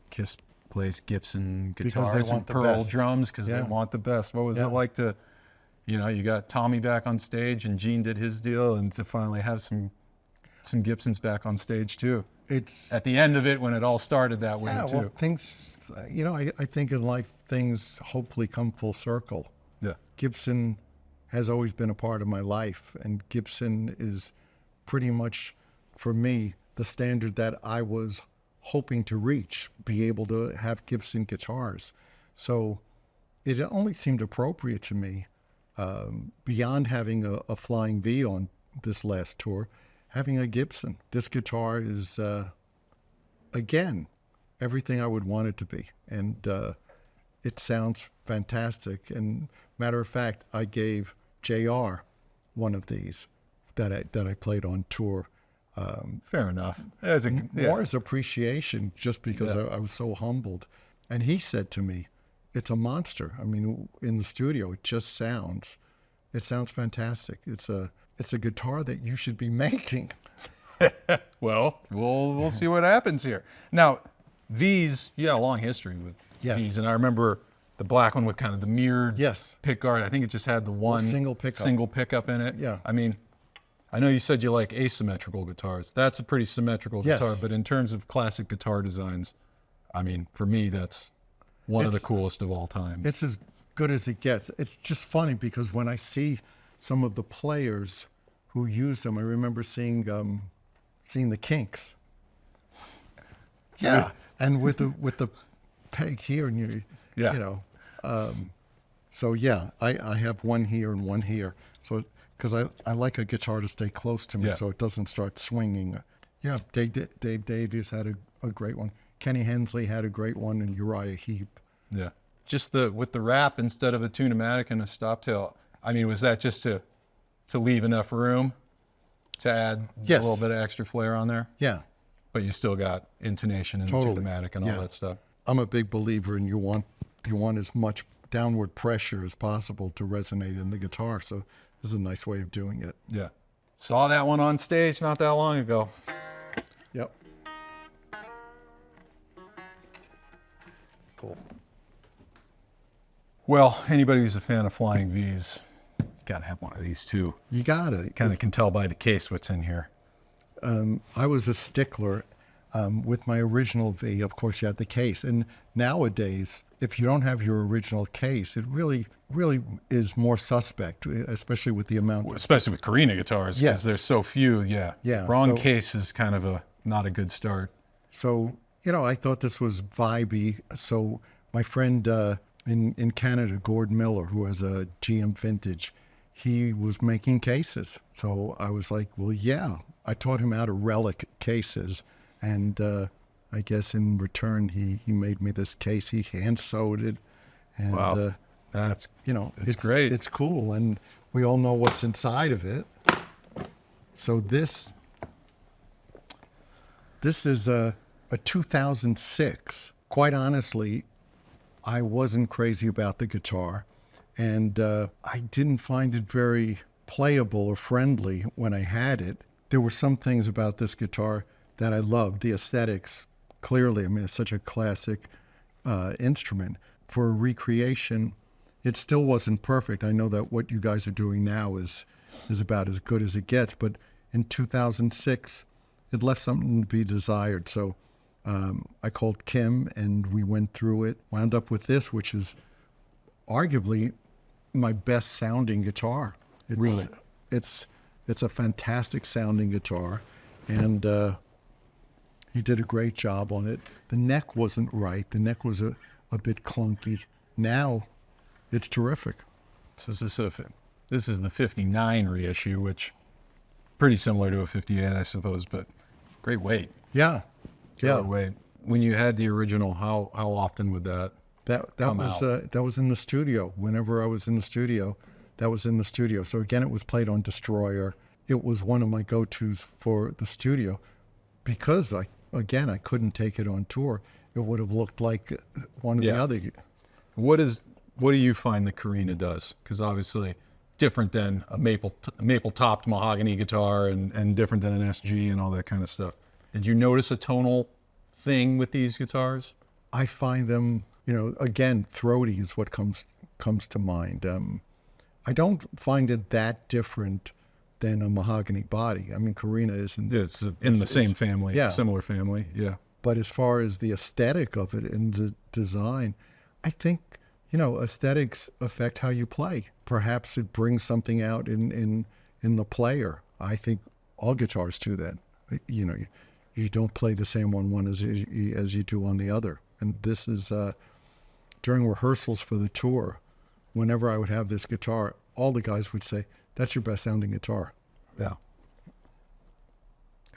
Kiss plays Gibson guitars and Pearl drums because they want the best. What was it like to, you got Tommy back on stage and Gene did his deal, and to finally have some Gibsons back on stage too? It's at the end of it when it all started that way too. Well, things, I think in life things hopefully come full circle. Yeah. Gibson has always been a part of my life, and Gibson is pretty much, for me, the standard that I was hoping to reach, be able to have Gibson guitars. So it only seemed appropriate to me, beyond having a Flying V on this last tour, having a Gibson. This guitar is, again, everything I would want it to be. And it sounds fantastic. And matter of fact, I gave JR one of these that I played on tour. Fair enough. More as appreciation, just because I was so humbled. And he said to me, it's a monster. I mean, in the studio, it sounds fantastic. It's a guitar that you should be making. Well, we'll see what happens here. Now, these, a long history with these, and I remember the black one with kind of the mirrored pick guard. I think it just had the one single pickup in it. Yeah. I mean, I know you said you like asymmetrical guitars. That's a pretty symmetrical guitar, but in terms of classic guitar designs, I mean, for me, that's one of the coolest of all time. It's as good as it gets. It's just funny because when I see some of the players who use them, I remember seeing the Kinks. Yeah, and with the peg here, and so yeah, I have one here and one here. So because I like a guitar to stay close to me, so it doesn't start swinging. Yeah, Dave Davies had a great one. Kenny Hensley had a great one, and Uriah Heep. Yeah, just with the wrap instead of a tune-o-matic and a stop tail. I mean, was that just to leave enough room to add a little bit of extra flair on there? Yeah, but you still got intonation and tune-o-matic and all that stuff. I'm a big believer in you want as much downward pressure as possible to resonate in the guitar. So this is a nice way of doing it. Yeah, saw that one on stage not that long ago. Yep. Cool. Well, anybody who's a fan of Flying V's, got to have one of these too. You got to. Kind of can tell by the case what's in here. I was a stickler with my original V. Of course, you had the case. And nowadays, if you don't have your original case, it really is more suspect, especially with the amount. Especially with Korina guitars, because there's so few. Yeah. Wrong case is kind of not a good start. So, I thought this was vibey. So my friend in Canada, Gordon Miller, who has a GM Vintage, he was making cases. So I was like, well, yeah. I taught him how to relic cases. And I guess in return, he made me this case. He hand sewed it. And, wow. That's, it's great. It's cool. And we all know what's inside of it. So this is a 2006. Quite honestly, I wasn't crazy about the guitar. And I didn't find it very playable or friendly when I had it. There were some things about this guitar that I loved. The aesthetics, clearly. I mean, it's such a classic instrument. For a recreation, it still wasn't perfect. I know that what you guys are doing now is about as good as it gets. But in 2006, it left something to be desired. So I called Kim, and we went through it. Wound up with this, which is arguably my best sounding guitar. Really? It's a fantastic sounding guitar, and he did a great job on it. The neck wasn't right. The neck was a bit clunky. Now, it's terrific. So this is the 59 reissue, which pretty similar to a 58, I suppose, but great weight. Yeah. Great weight. When you had the original, how often would that come out? That was in the studio. Whenever I was in the studio, that was in the studio. So again, it was played on Destroyer. It was one of my go-tos for the studio because I couldn't take it on tour. It would have looked like one of the other. What do you find the Korina does? Because obviously different than a maple topped mahogany guitar and different than an SG and all that kind of stuff. Did you notice a tonal thing with these guitars? I find them, again, throaty is what comes to mind. I don't find it that different than a mahogany body. I mean, Korina isn't. It's in the same family, similar family, yeah. But as far as the aesthetic of it and the design, I think, aesthetics affect how you play. Perhaps it brings something out in the player. I think all guitars do that. You don't play the same on one as you do on the other. And this is, during rehearsals for the tour, whenever I would have this guitar, all the guys would say, that's your best sounding guitar. Yeah.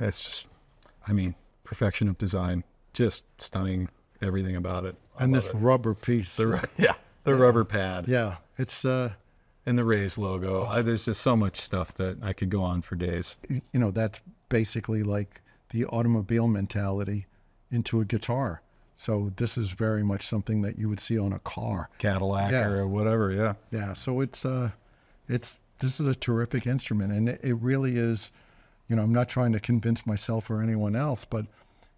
It's just, I mean, perfection of design, just stunning, everything about it. And this rubber piece. The rubber pad. Yeah, it's and the Raise logo. There's just so much stuff that I could go on for days. you know, that's basically like the automobile mentality into a guitar. So this is very much something that you would see on a car. Cadillac Yeah. or whatever, yeah. Yeah, so this is a terrific instrument, and it really is, you know, I'm not trying to convince myself or anyone else, but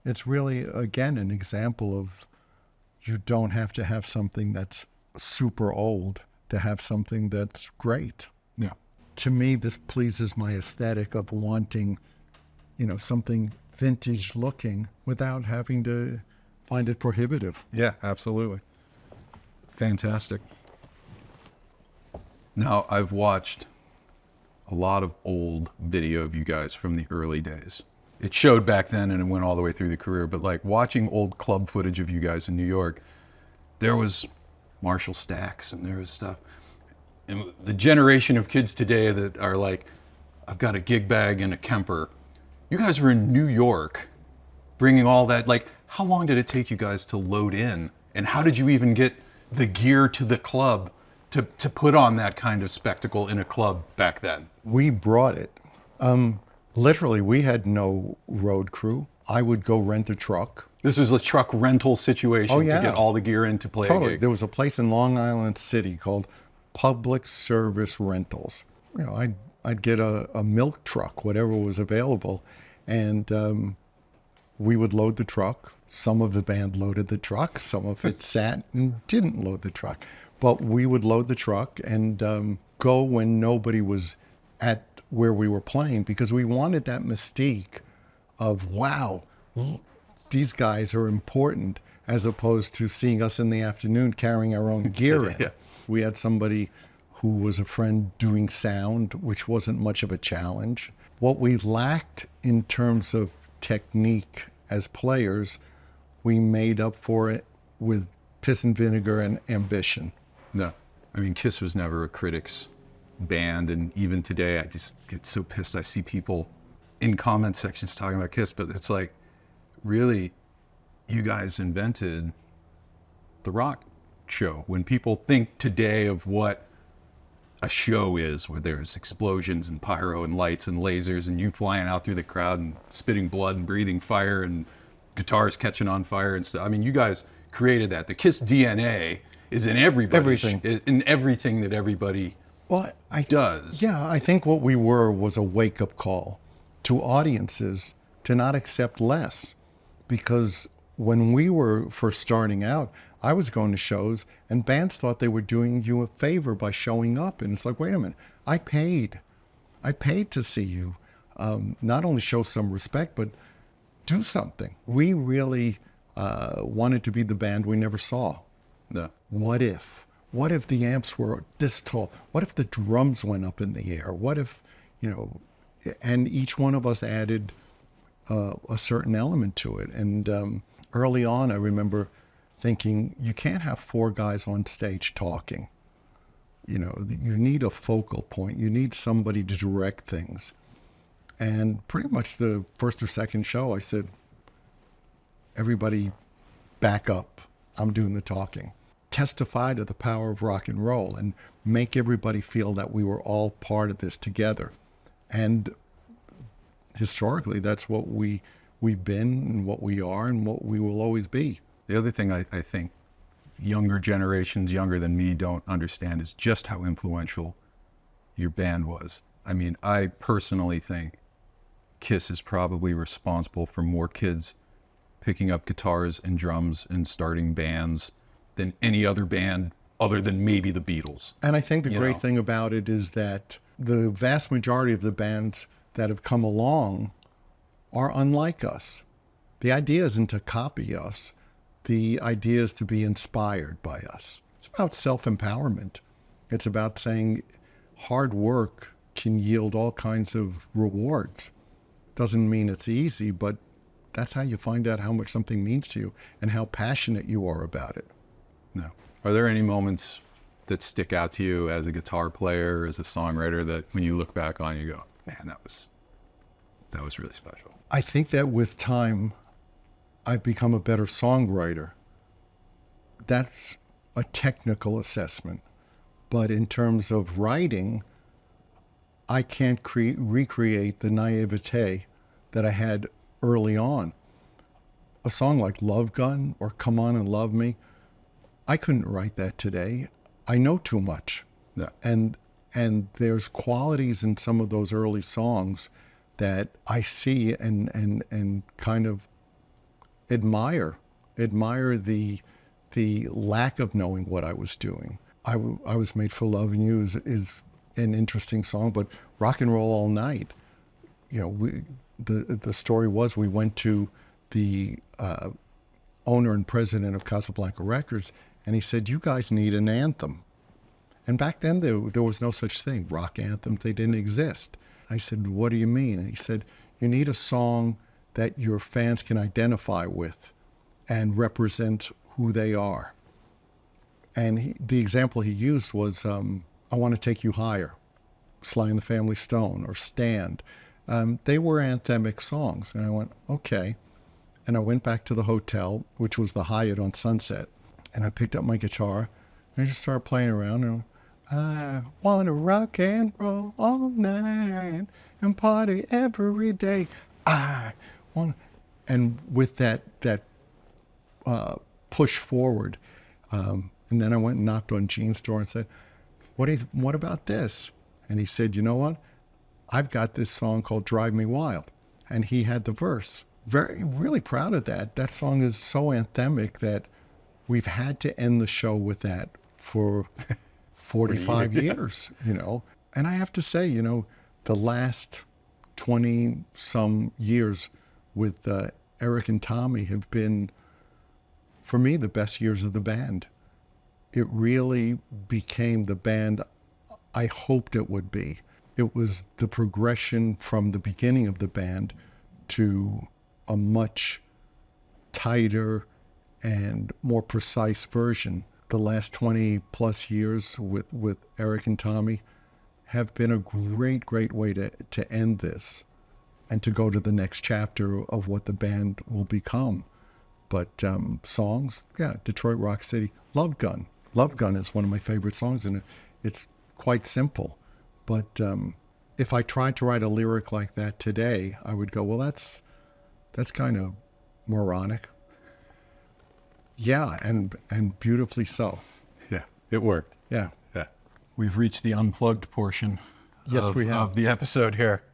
it's really, again, an example of you don't have to have something that's super old to have something that's great. Yeah. To me, this pleases my aesthetic of wanting, you know, something vintage looking without having to find it prohibitive. Yeah, absolutely. Fantastic. Now, I've watched a lot of old video of you guys from the early days. It showed back then and it went all the way through the career, but like watching old club footage of you guys in New York, there was Marshall stacks and there was stuff. And the generation of kids today that are like, I've got a gig bag and a Kemper. You guys were in New York bringing all that. Like, how long did it take you guys to load in? And how did you even get the gear to the club to put on that kind of spectacle in a club back then? We brought it. Literally, we had no road crew. I would go rent a truck. This was a truck rental situation Oh, yeah. to get all the gear in to play a Totally. gig. There was a place in Long Island City called Public Service Rentals. You know, I'd get a milk truck, whatever was available, and we would load the truck. Some of the band loaded the truck. Some of it sat and didn't load the truck. But we would load the truck and go when nobody was at where we were playing, because we wanted that mystique of, wow, these guys are important, as opposed to seeing us in the afternoon carrying our own gear in. Yeah. We had somebody who was a friend doing sound, which wasn't much of a challenge. What we lacked in terms of technique as players, we made up for it with piss and vinegar and ambition. No. I mean, Kiss was never a critic's band, and even today I just get so pissed. I see people in comment sections talking about Kiss, but it's like, really, you guys invented the rock show. When people think today of what a show is, where there's explosions and pyro and lights and lasers and you flying out through the crowd and spitting blood and breathing fire and guitars catching on fire and stuff. I mean, you guys created that. The Kiss DNA is in everything that everybody does. Yeah, I think what we were was a wake-up call to audiences to not accept less. Because when we were first starting out, I was going to shows and bands thought they were doing you a favor by showing up. And it's like, wait a minute, I paid to see you. Not only show some respect, but do something. We really wanted to be the band we never saw. No. What if? What if the amps were this tall? What if the drums went up in the air? What if, you know, and each one of us added a certain element to it. And early on, I remember thinking, you can't have four guys on stage talking. You know, you need a focal point. You need somebody to direct things. And pretty much the first or second show, I said, everybody back up. I'm doing the talking. Testify to the power of rock and roll and make everybody feel that we were all part of this together. And historically, that's what we've been and what we are and what we will always be. The other thing I think younger generations, younger than me, don't understand is just how influential your band was. I mean, I personally think Kiss is probably responsible for more kids picking up guitars and drums and starting bands than any other band other than maybe the Beatles. And I think the great thing about it is that the vast majority of the bands that have come along are unlike us. The idea isn't to copy us. The idea is to be inspired by us. It's about self-empowerment. It's about saying hard work can yield all kinds of rewards. Doesn't mean it's easy, but that's how you find out how much something means to you and how passionate you are about it. No. Are there any moments that stick out to you as a guitar player, as a songwriter, that when you look back on, you go, man, that was really special. I think that with time, I've become a better songwriter. That's a technical assessment. But in terms of writing, I can't recreate the naivete that I had early on. A song like Love Gun or Come On and Love Me, I couldn't write that today. I know too much. Yeah. And there's qualities in some of those early songs that I see and kind of admire the lack of knowing what I was doing. I Was Made for Lovin' You is an interesting song, but Rock and Roll All Night, you know, the story was we went to the owner and president of Casablanca Records, and he said, "You guys need an anthem." And back then there was no such thing. Rock anthems, they didn't exist. I said, "What do you mean?" And he said, "You need a song that your fans can identify with and represent who they are." And the example he used was, I Want to Take You Higher, Sly and the Family Stone, or Stand. They were anthemic songs. And I went, okay. And I went back to the hotel, which was the Hyatt on Sunset. And I picked up my guitar and I just started playing around. And I want to rock and roll all night and party every day. I want, and with that push forward. And then I went and knocked on Gene's door and said, what about this? And he said, "You know what? I've got this song called Drive Me Wild." And he had the verse. Really proud of that. That song is so anthemic that we've had to end the show with that for 45 years, you know. And I have to say, you know, the last 20 some years with Eric and Tommy have been, for me, the best years of the band. It really became the band I hoped it would be. It was the progression from the beginning of the band to a much tighter and more precise version. The last 20 plus years with Eric and Tommy have been a great way to end this and to go to the next chapter of what the band will become. But songs, yeah, Detroit Rock City, Love Gun. Love Gun is one of my favorite songs, and it's quite simple. But if I tried to write a lyric like that today, I would go, well, that's kind of moronic. Yeah, and beautifully so. Yeah, it worked. Yeah. Yeah. We've reached the unplugged portion we have. of the episode here.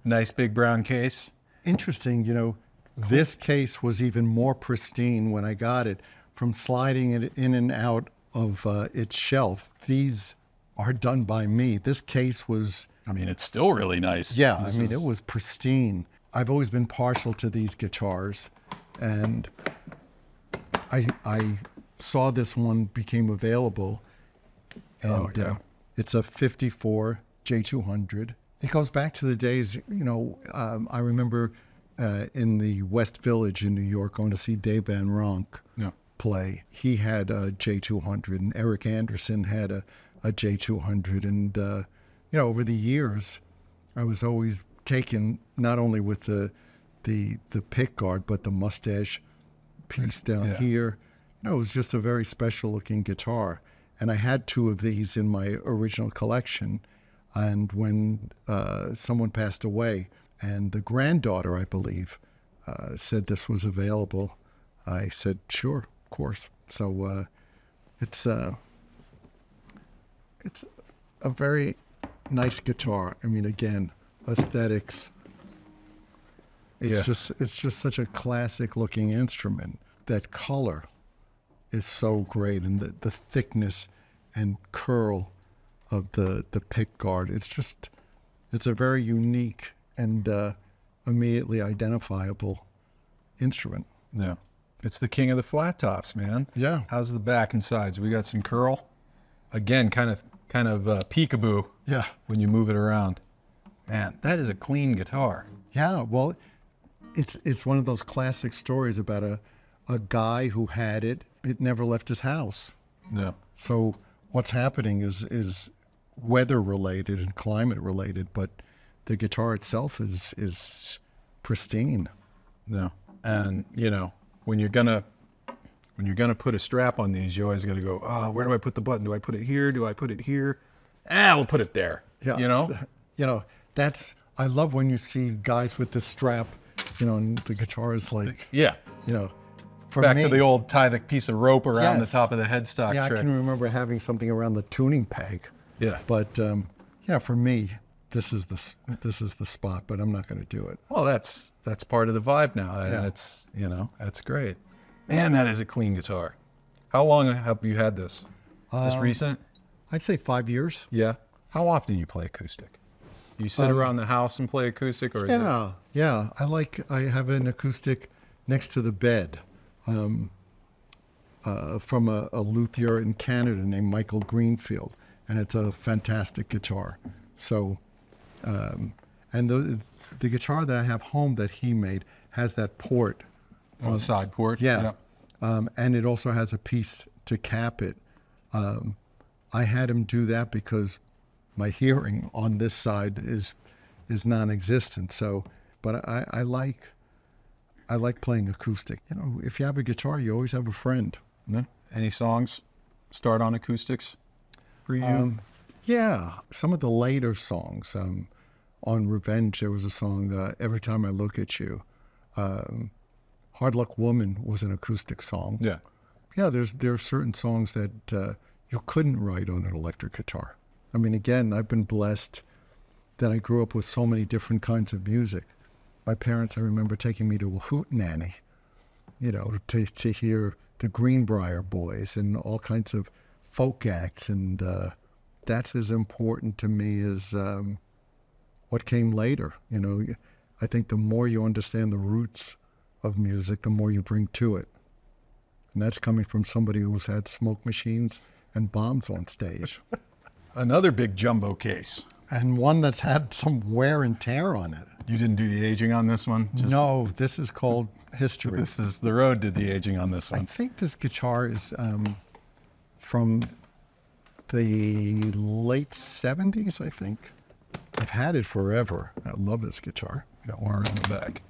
Nice big brown case. Interesting, you know, this case was even more pristine when I got it. From sliding it in and out of its shelf, these are done by me. This case was... I mean, it's still really nice. Yeah, it was pristine. I've always been partial to these guitars, and I saw this one became available, and it's a 54 J200. It goes back to the days, you know, I remember in the West Village in New York going to see Dave Van Ronk play. He had a J200, and Eric Anderson had a J200, and you know, over the years, I was always taken not only with the pick guard, but the mustache piece down here. You know, it was just a very special looking guitar. And I had two of these in my original collection. And when someone passed away, and the granddaughter, I believe, said this was available, I said, sure, of course. So it's a very nice guitar. I mean, again, aesthetics. It's just such a classic looking instrument. That color is so great, and the thickness and curl of the pick guard. It's a very unique and immediately identifiable instrument. Yeah. It's the king of the flat tops, man. Yeah. How's the back and sides? We got some curl. Again, kind of peekaboo. Yeah. When you move it around. Man, that is a clean guitar. Yeah. Well, it's one of those classic stories about a guy who had it. It never left his house. Yeah. So what's happening is weather related and climate related, but the guitar itself is pristine. No. And, you know, when you're gonna put a strap on these, you always got to go, where do I put the button? Do I put it here? Do I put it here? We'll put it there. Yeah. You know? You know, I love when you see guys with this strap, you know, and the guitar is like, Yeah. you know, for Back me, to the old tie the piece of rope around Yes. the top of the headstock yeah, trick. I can remember having something around the tuning peg. Yeah. But yeah, for me, this is the spot, but I'm not going to do it. Well, that's part of the vibe now. And Yeah. it's, you know, that's great. Man, that is a clean guitar. How long have you had this? Is this recent? I'd say 5 years. Yeah. How often do you play acoustic? You sit around the house and play acoustic, or is it? Yeah. I have an acoustic next to the bed from a luthier in Canada named Michael Greenfield, and it's a fantastic guitar. So, and the guitar that I have home that he made has that port. On the side port? Yeah. And it also has a piece to cap it. I had him do that because my hearing on this side is non-existent. So, but I like playing acoustic. You know, if you have a guitar, you always have a friend. Yeah. Any songs start on acoustics for you? Yeah, some of the later songs. On Revenge, there was a song, Every Time I Look at You. Hard Luck Woman was an acoustic song. Yeah. Yeah, there are certain songs that you couldn't write on an electric guitar. I mean, again, I've been blessed that I grew up with so many different kinds of music. My parents, I remember taking me to a hootenanny, you know, to hear the Greenbrier Boys and all kinds of folk acts, and that's as important to me as what came later. You know, I think the more you understand the roots of music, the more you bring to it. And that's coming from somebody who's had smoke machines and bombs on stage. Another big jumbo case. And one that's had some wear and tear on it. You didn't do the aging on this one? No, this is called history. This is the road did the aging on this I one. think this guitar is from the late 70s, I think. I've had it forever. I love this guitar. Got one in the back.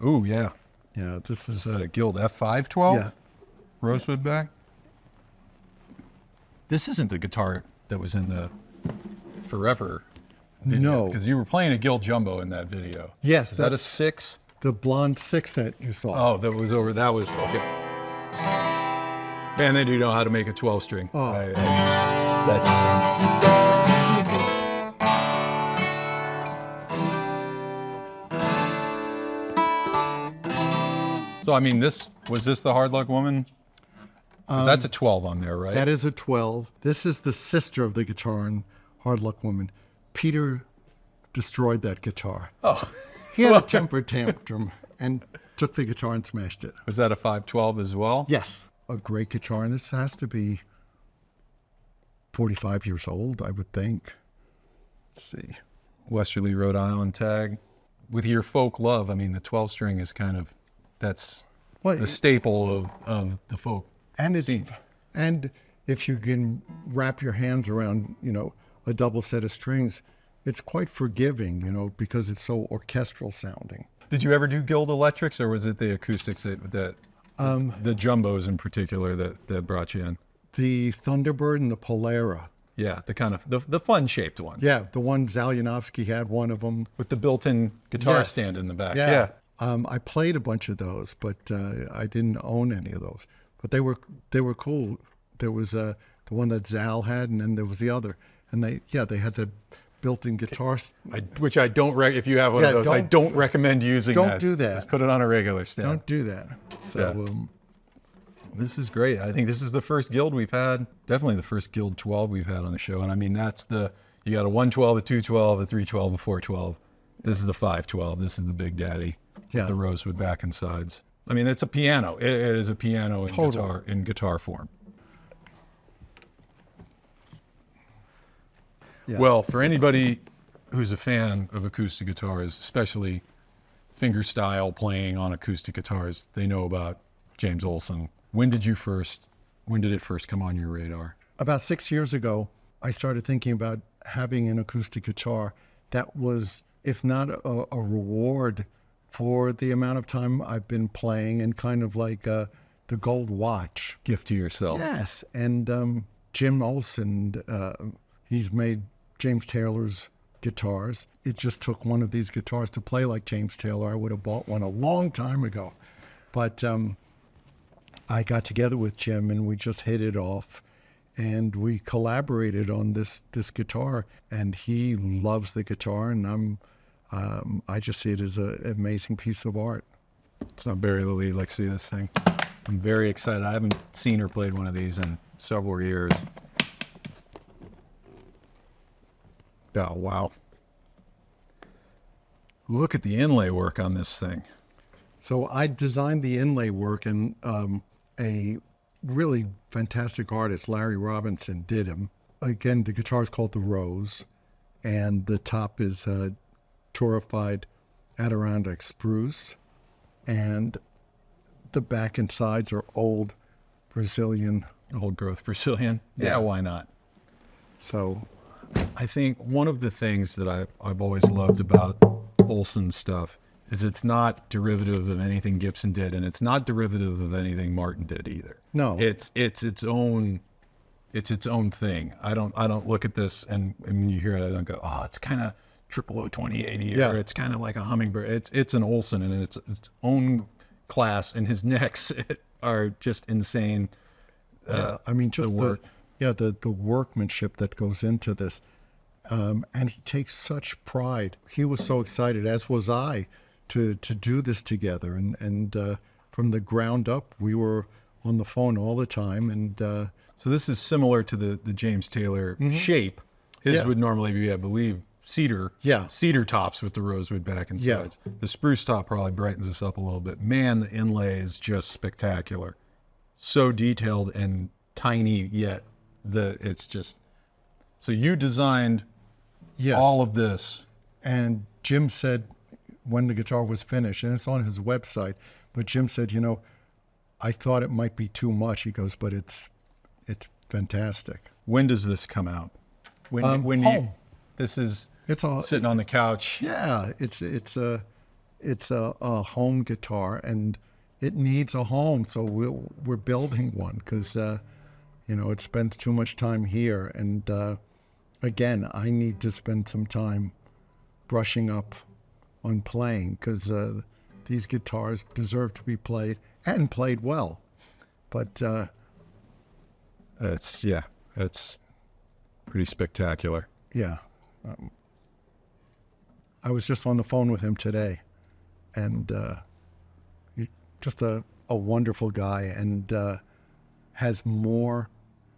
Ooh, yeah. Yeah, this is... Is that a Guild F512? yeah. Rosewood back? This isn't the guitar that was in the Forever video. No. Because you were playing a Guild Jumbo in that video. Yes. Is that a 6? The blonde 6 that you saw. Oh, that was okay. Man, they do know how to make a 12 string. Oh. That's... So, I mean, was this the Hard Luck Woman? 'Cause that's a 12 on there, right? That is a 12. This is the sister of the guitar in Hard Luck Woman. Peter destroyed that guitar. Oh. He had a temper tantrum and took the guitar and smashed it. Was that a 512 as well? Yes. A great guitar, and this has to be 45 years old, I would think. Let's see. Westerly, Rhode Island tag. With your folk love, I mean, the 12 string is kind of, that's Well, the staple of the folk and it's scene. and if you can wrap your hands around, you know, a double set of strings, it's quite forgiving, you know, because it's so orchestral sounding. Did you ever do Guild Electrics, or was it the acoustics that the jumbos in particular that brought you in? The Thunderbird and the Polera. Yeah, the kind of the fun shaped one. Yeah, the one Zalyanovsky had one of them. With the built-in guitar Yes. stand in the back. Yeah. I played a bunch of those, but I didn't own any of those. But they were cool. There was the one that Zal had, and then there was the other. And they had the built-in guitar. Which I don't if you have one of those, I don't recommend using that. Don't do that. Just put it on a regular stand. Don't do that. So This is great. I think this is the first Guild we've had, definitely the first Guild 12 we've had on the show. And I mean, you got a 112, a 212, a 312, a 412. This is the 512. This is the Big Daddy with the rosewood back and sides. I mean, it's a piano. It is a piano in guitar form. Yeah. Well, for anybody who's a fan of acoustic guitars, especially fingerstyle playing on acoustic guitars, they know about James Olson. When did it first come on your radar? About 6 years ago, I started thinking about having an acoustic guitar that was, if not a reward for the amount of time I've been playing, and kind of like the gold watch. Gift to yourself. Yes, and Jim Olson, he's made James Taylor's guitars. It just took one of these guitars to play like James Taylor. I would have bought one a long time ago. But I got together with Jim and we just hit it off. And we collaborated on this guitar. And he loves the guitar, and I just see it as an amazing piece of art. It's not Barry Lily. Like, see this thing. I'm very excited. I haven't seen or played one of these in several years. Oh, wow. Look at the inlay work on this thing. So I designed the inlay work, and a really fantastic artist, Larry Robinson, did him. Again, the guitar is called the Rose, and the top is torrefied Adirondack spruce, and the back and sides are old Brazilian. Old growth Brazilian. Yeah, why not? So I think one of the things that I've always loved about Olson stuff is it's not derivative of anything Gibson did, and it's not derivative of anything Martin did either. No, it's its own thing. I don't look at this and when you hear it, I don't go, oh, it's kind of 0002080, or it's kind of like a hummingbird. It's an Olson, and it's its own class, and his necks are just insane. I mean, just the workmanship that goes into this. And he takes such pride. He was so excited, as was I, to do this together. And from the ground up, we were on the phone all the time. And so this is similar to the James Taylor shape. His would normally be, I believe, cedar. Yeah. Cedar tops with the rosewood back and sides. The spruce top probably brightens this up a little bit. Man, the inlay is just spectacular. So detailed and tiny, yet it's just... So you designed all of this. And Jim said, when the guitar was finished, and it's on his website, but Jim said, I thought it might be too much. He goes, but it's fantastic. When does this come out? This is sitting on the couch. Yeah, it's a home guitar, and it needs a home. So we're building one because it spends too much time here, and again, I need to spend some time brushing up on playing, because these guitars deserve to be played, and played well. But it's pretty spectacular. Yeah. I was just on the phone with him today, and he's just a wonderful guy, and has more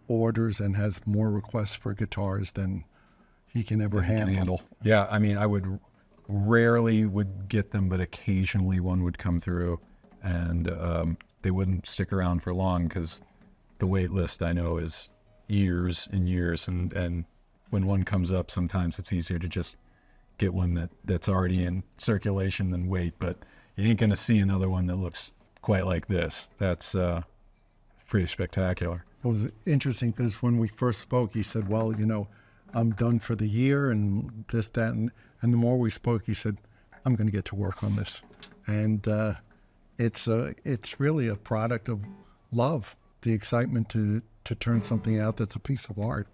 orders and has more requests for guitars than he can ever handle. Yeah, I mean, I would rarely get them, but occasionally one would come through, and they wouldn't stick around for long because the wait list, I know, is years and years, and when one comes up, sometimes it's easier to just get one that's already in circulation than wait, but you ain't gonna see another one that looks quite like this. That's pretty spectacular. It was interesting because when we first spoke, he said, well, I'm done for the year and this, that, and the more we spoke, he said, I'm going to get to work on this. And it's really a product of love, the excitement to turn something out that's a piece of art.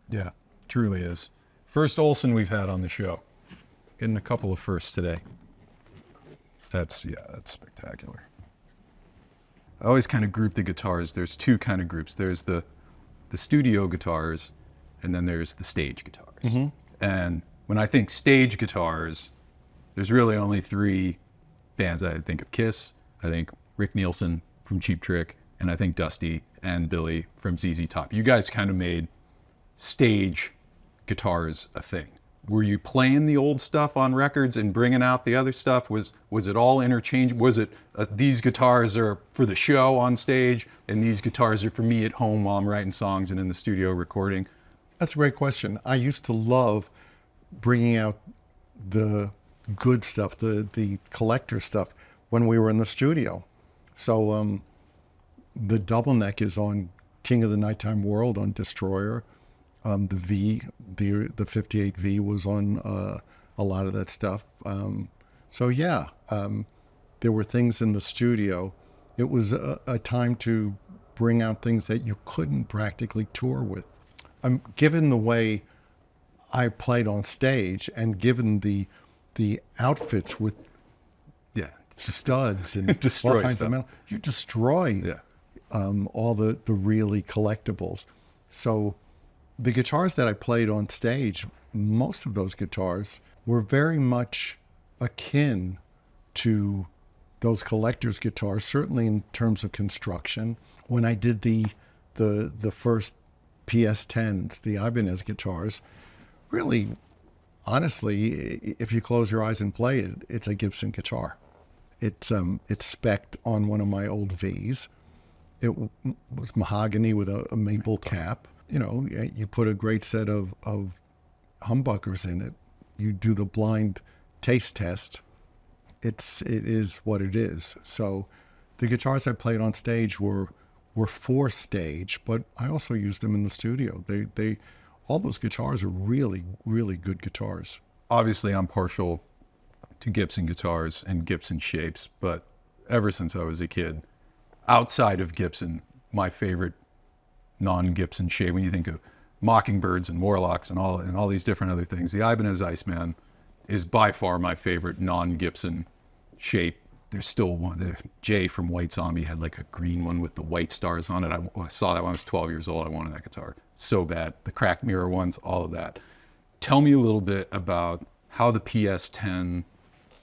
Yeah, truly is. First Olson we've had on the show. Getting a couple of firsts today. That's spectacular. I always kind of group the guitars. There's two kind of groups. There's the studio guitars, and then there's the stage guitars. And when I think stage guitars, there's really only three bands. I think of Kiss, I think Rick Nielsen from Cheap Trick, and I think Dusty and Billy from ZZ Top. You guys kind of made stage guitars a thing. Were you playing the old stuff on records and bringing out the other stuff? Was it all interchangeable? Was it these guitars are for the show on stage, and these guitars are for me at home while I'm writing songs and in the studio recording? That's a great question. I used to love bringing out the good stuff, the collector stuff, when we were in the studio. So the Doubleneck is on King of the Nighttime World on Destroyer. The 58 V was on a lot of that stuff. So yeah, there were things in the studio. It was a time to bring out things that you couldn't practically tour with. Given the way I played on stage, and given the outfits with studs and all kinds of metal, you destroy all the really collectibles. So the guitars that I played on stage, most of those guitars were very much akin to those collector's guitars, certainly in terms of construction. When I did the first PS-10s, the Ibanez guitars, really, honestly, if you close your eyes and play it, it's a Gibson guitar. It's spec'd on one of my old Vs. It was mahogany with a maple cap. You know, you put a great set of humbuckers in it. You do the blind taste test. It is what it is. So the guitars I played on stage were for stage, but I also used them in the studio. All those guitars are really, really good guitars. Obviously, I'm partial to Gibson guitars and Gibson shapes, but ever since I was a kid, outside of Gibson, my favorite non-Gibson shape, when you think of Mockingbirds and Warlocks and all these different other things, the Ibanez Iceman is by far my favorite non-Gibson shape. There's still one. The Jay from White Zombie had like a green one with the white stars on it. I saw that when I was 12 years old. I wanted that guitar so bad. The cracked mirror ones, all of that. Tell me a little bit about how the PS-10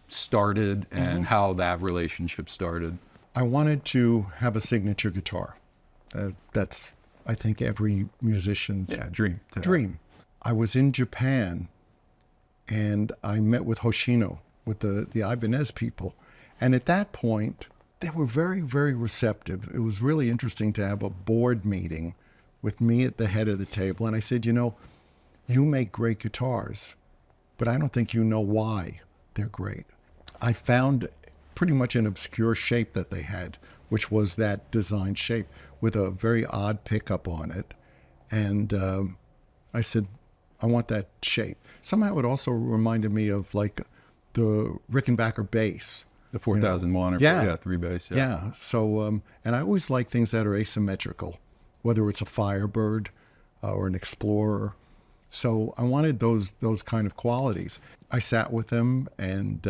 started and how that relationship started. I wanted to have a signature guitar. That's, I think, every musician's dream. I was in Japan, and I met with Hoshino, with the Ibanez people. And at that point, they were very, very receptive. It was really interesting to have a board meeting with me at the head of the table. And I said, you know, you make great guitars, but I don't think you know why they're great. I found pretty much an obscure shape that they had, which was that design shape with a very odd pickup on it. And I said, I want that shape. Somehow it also reminded me of like the Rickenbacker bass. The 4001 or 3 bass. Yeah. So, and I always like things that are asymmetrical, whether it's a Firebird or an Explorer. So I wanted those kind of qualities. I sat with them and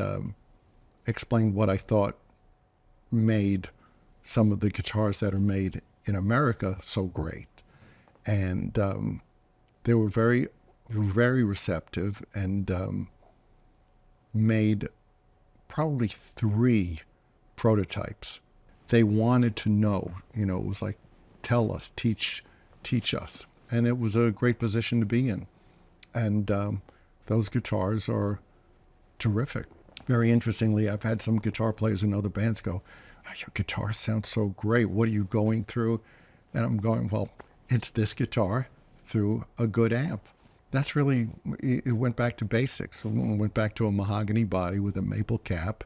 explained what I thought made some of the guitars that are made in America so great. And they were very, very receptive, and made probably 3 prototypes. They wanted to know, you know, it was like, tell us, teach us. And it was a great position to be in. And those guitars are terrific. Very interestingly, I've had some guitar players in other bands go, oh, your guitar sounds so great. What are you going through? And I'm going, well, it's this guitar through a good amp. That's really, it went back to basics. It went back to a mahogany body with a maple cap,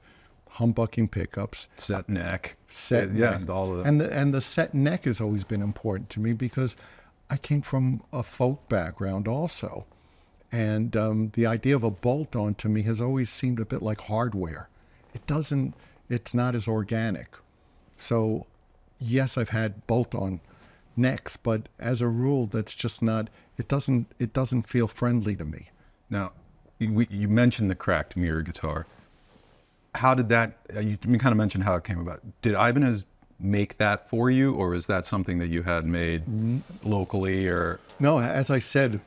humbucking pickups. Set neck. Neck. All of that. And the set neck has always been important to me because I came from a folk background also. And the idea of a bolt-on to me has always seemed a bit like hardware. It's not as organic. So yes, I've had bolt-on necks, but as a rule, that's just not, it doesn't feel friendly to me. Now, you mentioned the cracked mirror guitar. How did that, you kind of mentioned how it came about. Did Ibanez make that for you, or is that something that you had made locally? Or No, as I said,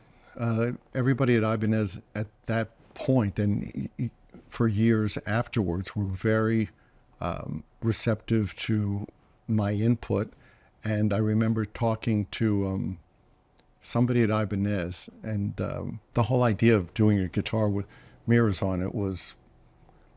everybody at Ibanez at that point and for years afterwards were very receptive to my input. And I remember talking to somebody at Ibanez, and the whole idea of doing a guitar with mirrors on it was,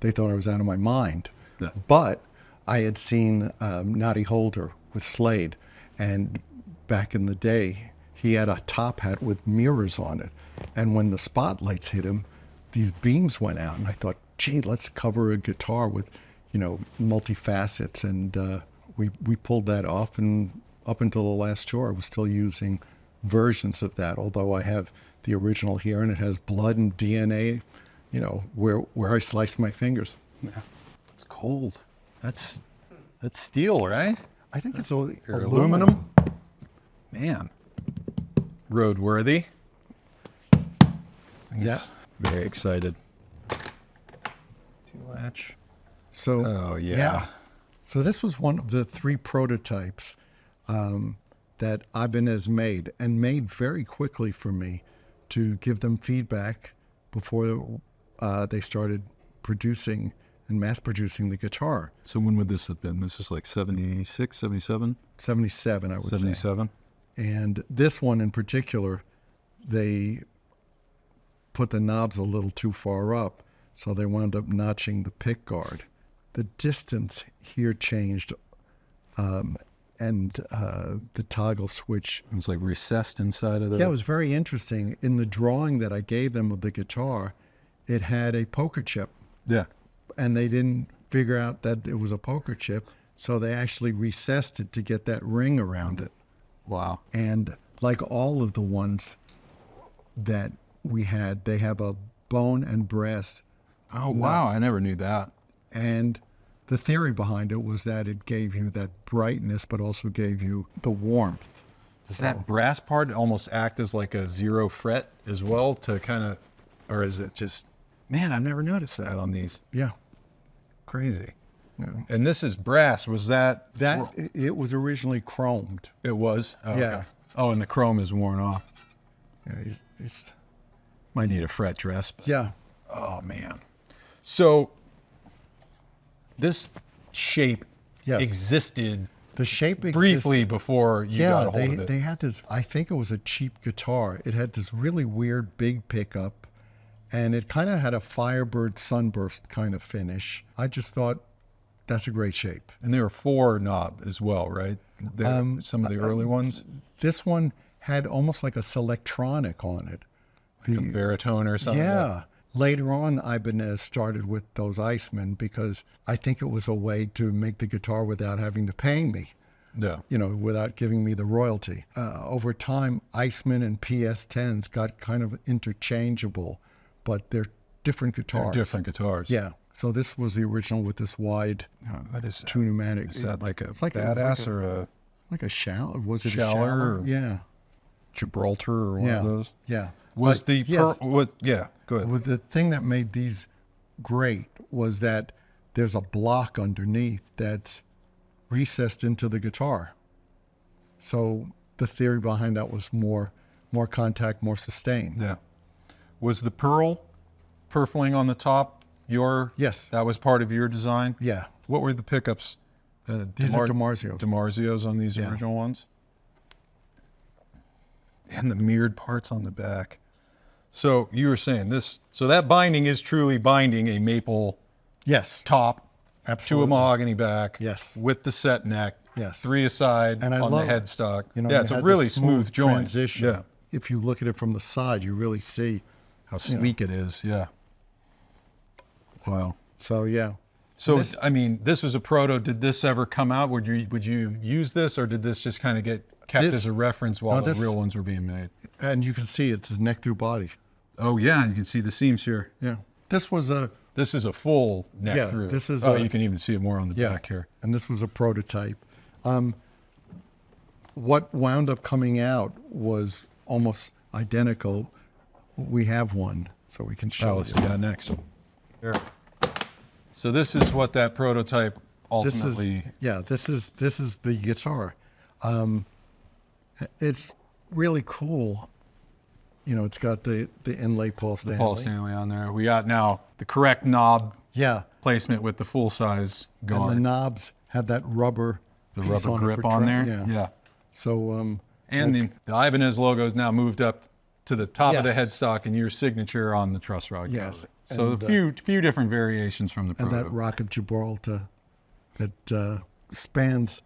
they thought I was out of my mind. Yeah. But I had seen Noddy Holder with Slade, and back in the day, he had a top hat with mirrors on it. And when the spotlights hit him, these beams went out, and I thought, gee, let's cover a guitar with, you know, multi-facets. And we pulled that off, and up until the last tour, I was still using versions of that, although I have the original here, and it has blood and DNA, you know, where I sliced my fingers. yeah, it's cold. That's steel, right? I think it's Or aluminum. Man, roadworthy. Yeah. Very excited. Latch. So, Oh yeah. So this was one of the 3 prototypes that Ibanez made, and made very quickly for me to give them feedback before they started producing and mass producing the guitar. So when would this have been? This is like 76, 77? 77, I would say. 77? And this one in particular, they put the knobs a little too far up, so they wound up notching the pick guard. The distance here changed, and the toggle switch. It was like recessed inside of the... Yeah, it was very interesting. In the drawing that I gave them of the guitar, it had a poker chip, Yeah. and they didn't figure out that it was a poker chip, so they actually recessed it to get that ring around it. Wow. And like all of the ones that we had, they have a bone and brass. Oh, wow. I never knew that. And the theory behind it was that it gave you that brightness, but also gave you the warmth. Does that brass part almost act as like a 0 fret as well to kind of, or is it just, man, I've never noticed that on these. Yeah. Crazy. Yeah. And this is brass. Was that? It was originally chromed. It was? Oh, Yeah. okay. Oh, and the chrome is worn off. Yeah, Might need a fret dress. But, yeah. oh, man. So this shape Yes. existed The shape briefly before you got a hold of it. They had this, I think it was a cheap guitar. It had this really weird big pickup, and it kind of had a Firebird sunburst kind of finish. I just thought, that's a great shape. And there were 4 knob as well, right? Some of the early ones? This one had almost like a Selectronic on it. Like a baritone or something? Yeah. Later on, Ibanez started with those Icemen because I think it was a way to make the guitar without having to pay me. Yeah. You know, without giving me the royalty. Over time, Icemen and PS-10s got kind of interchangeable, but they're different guitars. They're different guitars. Yeah. So this was the original with this wide What is that? 2 pneumatic. Is that like a It's like badass or a like a shower? Was it Shower a shower? or- Yeah. Gibraltar or one Yeah. of those? Yeah. Was But the yes. yeah, go ahead. Well, the thing that made these great was that there's a block underneath that's recessed into the guitar. So the theory behind that was more contact, more sustain. Yeah. Was the purfling on the top your? Yes. That was part of your design? Yeah. What were the pickups? These are DiMarzio's. DiMarzio's on these original ones? And the mirrored parts on the back. So you were saying this, so that binding is truly binding a maple Yes. top Absolutely. to a mahogany back. Yes. With the set neck. Yes. 3 aside And I on love the headstock. You know, yeah, it it's a had really this smooth joint. transition. Yeah. If you look at it from the side, you really see How sleek it is. Yeah. Wow. So yeah. So I mean, this was a proto. Did this ever come out? Would you use this, or did this just kind of get kept as a reference while the real ones were being made? And you can see it's neck through body. Oh yeah, you can see the seams here. Yeah. This was a This is a full neck Yeah, through. this is oh, a- you can even see it more on the back here. and this was a prototype. What wound up coming out was almost identical. We have one, so we can Oh, show let's you. see that next. Here. So this is what that prototype ultimately. This is the guitar. It's really cool. You know, it's got the inlay Paul Stanley. Paul Stanley on there. We got now the correct knob Yeah, placement with the full size and guard. the knobs have that rubber. The piece rubber on it grip for on tra- there. Yeah. Yeah. So And the Ibanez logo is now moved up to the top of the Yes. headstock and your signature on the truss rod. Yes. So And, a few different variations from the and proto. that Rock of Gibraltar that spans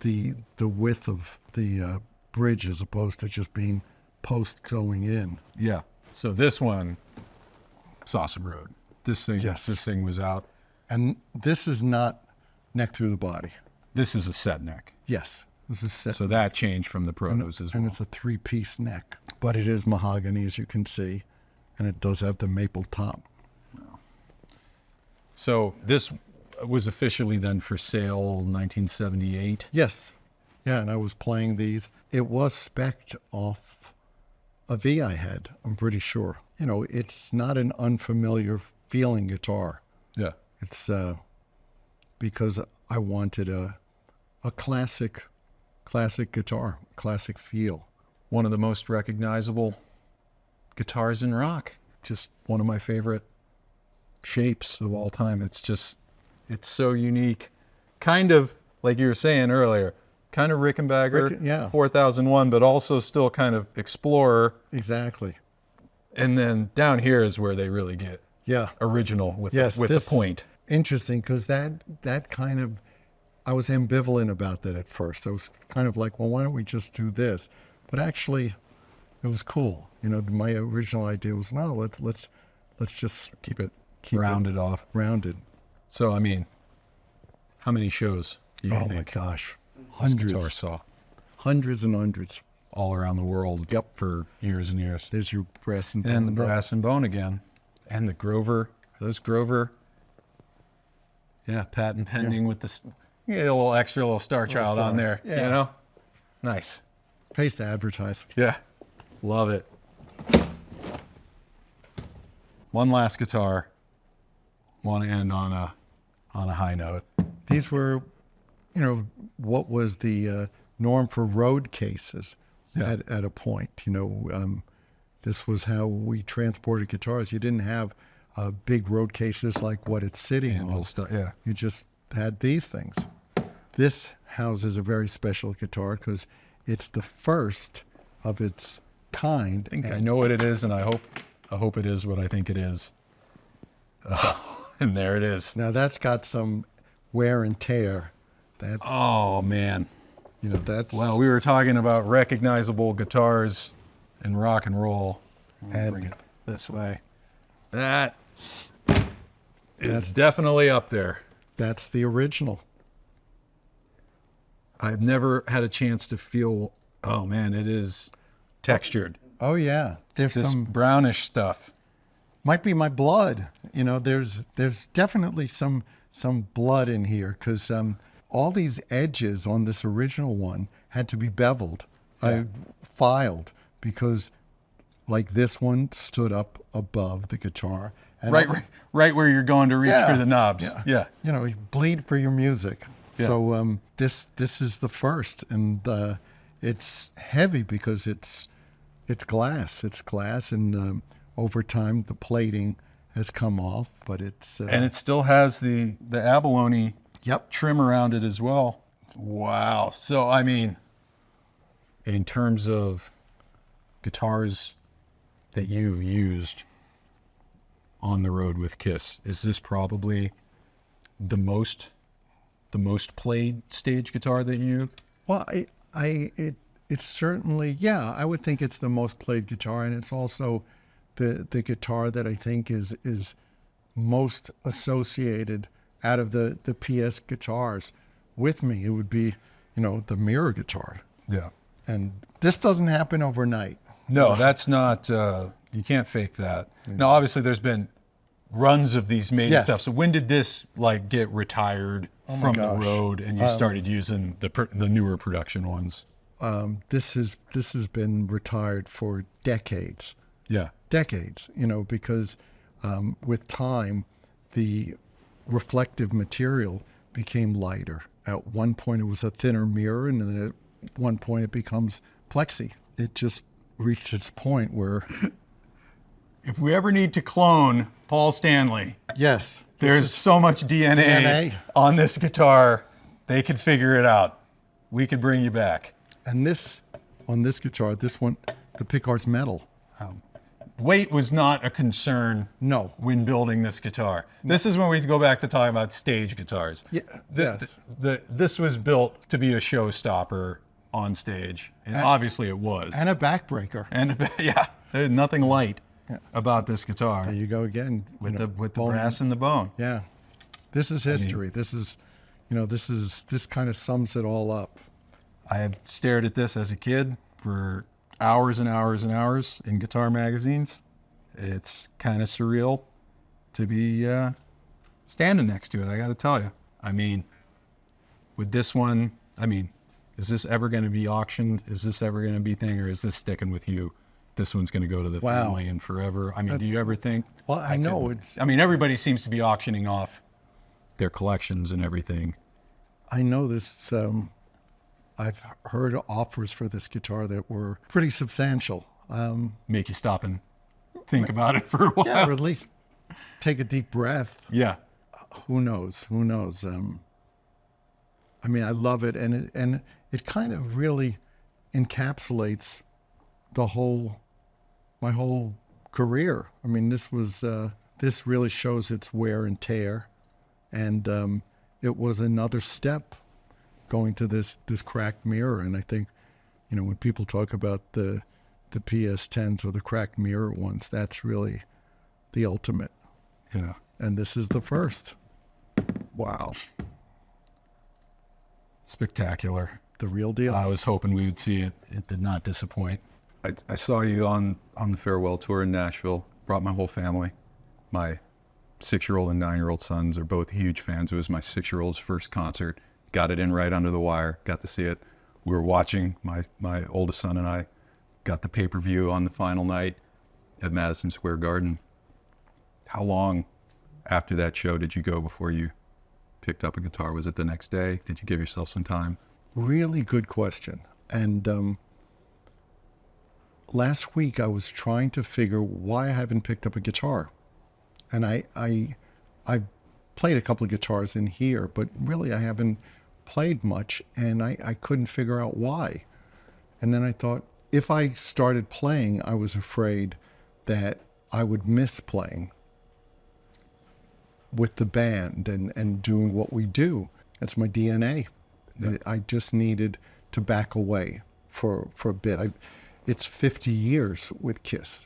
the width of the bridge as opposed to just being post going in. Yeah. So this one saw some road. This thing. Yes. This thing was out. And this is not neck through the body. This is a set neck. Yes, this is set. So that changed from the protos as And well. it's a 3-piece neck, but it is mahogany, as you can see, and it does have the maple top. So this was officially then for sale 1978. Yes. Yeah, and I was playing these. It was spec'd off a V I had, I'm pretty sure. You know, it's not an unfamiliar feeling guitar. Yeah. It's because I wanted a classic guitar, classic feel. One of the most recognizable guitars in rock. Just one of my favorite shapes of all time. It's so unique. Kind of, like you were saying earlier, kind of Rickenbacker, 4001, but also still kind of Explorer. Exactly. And then down here is where they really get original with the point. Interesting, because that kind of, I was ambivalent about that at first. I was kind of like, well, why don't we just do this? But actually, it was cool. You know, my original idea was, no, let's just keep rounded off. Rounded. So, I mean, how many shows do you think? Oh my gosh, hundreds. Guitar saw? Hundreds and hundreds. All around the world. Yep. For years and years. There's your brass and bone. And the brass and bone again. And the Grover. Those Grover. Yeah, patent pending with this. You get a little extra, little Starchild on there. Yeah. You know? Nice. Pays to advertise. Yeah. Love it. One last guitar. Want to end on a high note. These were, you know, what was the norm for road cases at a point. You know, this was how we transported guitars. You didn't have big road cases like what it's sitting on. You just had these things. This houses a very special guitar because it's the first of its kind. I think I know what it is, and I hope it is what I think it is. And there it is. Now that's got some wear and tear. That's, oh man, you know, that's, well, we were talking about recognizable guitars in rock and roll. And bring it this way. That is definitely up there. That's the original. I've never had a chance to feel, oh man, it is textured. Oh yeah. There's this some brownish stuff. Might be my blood. You know, there's definitely some blood in here because all these edges on this original one had to be beveled. I filed because like this one stood up above the guitar. And right where you're going to reach for the knobs. Yeah. You know, you bleed for your music. Yeah. So this is the first, and it's heavy because it's glass. It's glass, and over time the plating has come off, but it's and it still has the abalone trim around it as well. Wow. So I mean, in terms of guitars that you've used on the road with Kiss, is this probably the most played stage guitar that you? Well, it's certainly, yeah, I would think it's the most played guitar, and it's also the guitar that I think is most associated out of the PS guitars with me. It would be, you know, the mirror guitar. Yeah. And this doesn't happen overnight. No, that's not, you can't fake that. Now, obviously there's been runs of these made stuff. So when did this like get retired from the road and you started using the newer production ones? This has been retired for decades. Yeah. Decades, you know, because with time, the reflective material became lighter. At one point it was a thinner mirror, and then at one point it becomes plexi. It just reached its point where if we ever need to clone Paul Stanley, yes, there's so much DNA on this guitar, they could figure it out. We could bring you back. And this, on this guitar, this one, the pickguard's metal. Weight was not a concern when building this guitar. This is when we go back to talking about stage guitars. Yeah, this was built to be a showstopper on stage, and obviously it was. And a backbreaker. And yeah, there's nothing light about this guitar. There you go again. With the brass and the bone. Yeah. This is history. This is, you know, this kind of sums it all up. I have stared at this as a kid for hours and hours and hours in guitar magazines. It's kind of surreal to be standing next to it, I got to tell you. I mean, with this one, I mean, is this ever going to be auctioned? Is this ever going to be thing, or is this sticking with you? This one's going to go to the family and forever. I mean, do you ever think? Well, I know I mean, everybody seems to be auctioning off their collections and everything. I know this. I've heard offers for this guitar that were pretty substantial. Make you stop and think about it for a while. Yeah, or at least take a deep breath. Yeah. Who knows? Who knows? I mean, I love it, and it kind of really encapsulates my whole career. I mean, this really shows its wear and tear, and it was another step going to this cracked mirror. And I think, you know, when people talk about the PS-10s or the cracked mirror ones, that's really the ultimate. Yeah. And this is the first. Wow. Spectacular. The real deal. I was hoping we would see it. It did not disappoint. I saw you on the farewell tour in Nashville. Brought my whole family. My 6-year-old and 9-year-old sons are both huge fans. It was my 6-year-old's first concert. Got it in right under the wire. Got to see it. We were watching, my oldest son and I got the pay-per-view on the final night at Madison Square Garden. How long after that show did you go before you picked up a guitar? Was it the next day? Did you give yourself some time? Really good question. And last week I was trying to figure why I haven't picked up a guitar. And I played a couple of guitars in here, but really I haven't played much, and I couldn't figure out why. And then I thought, if I started playing, I was afraid that I would miss playing with the band and doing what we do. That's my DNA. Yeah. I just needed to back away for a bit. It's 50 years with Kiss.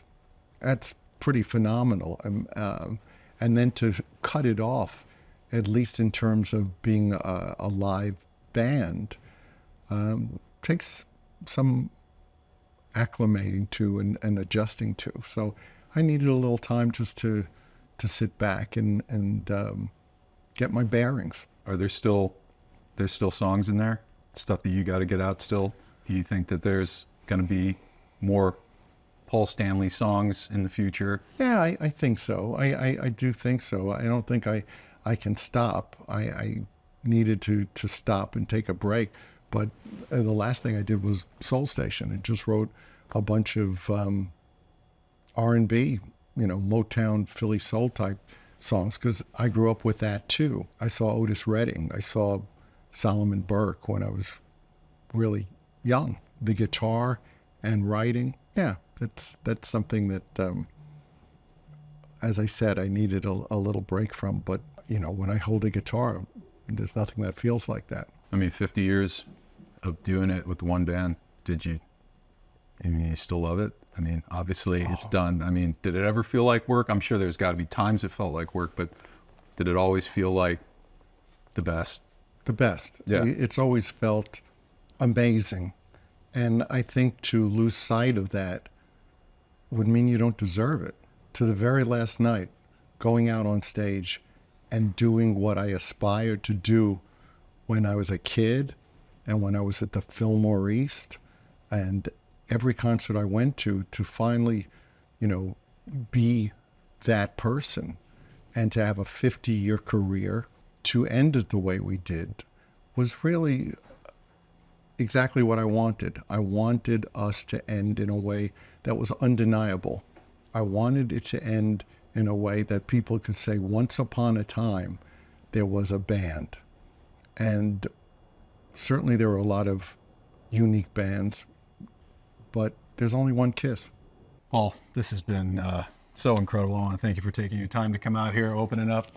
That's pretty phenomenal. And then to cut it off, at least in terms of being a live band, takes some acclimating to and adjusting to. So I needed a little time just to sit back and get my bearings. Are there's still songs in there? Stuff that you got to get out still? Do you think that there's going to be more Paul Stanley songs in the future? Yeah, I think so. I do think so. I don't think I can stop. I needed to stop and take a break. But the last thing I did was Soul Station. I just wrote a bunch of R&B, Motown, Philly soul type songs, because I grew up with that too. I saw Otis Redding. I saw Solomon Burke when I was really young. The guitar and writing, yeah, that's something that, as I said, I needed a little break from. But, when I hold a guitar, there's nothing that feels like that. I mean, 50 years of doing it with one band, you still love it? I mean, obviously it's done. I mean, did it ever feel like work? I'm sure there's got to be times it felt like work, but did it always feel like the best? The best. Yeah. It's always felt amazing. And I think to lose sight of that would mean you don't deserve it. To the very last night, going out on stage and doing what I aspired to do when I was a kid and when I was at the Fillmore East and every concert I went to finally, be that person and to have a 50-year career, to end it the way we did, was really exactly what I wanted. I wanted us to end in a way that was undeniable. I wanted it to end in a way that people could say, once upon a time, there was a band. And certainly there were a lot of unique bands, but there's only one Kiss. Paul, this has been so incredible. I want to thank you for taking your time to come out here, opening up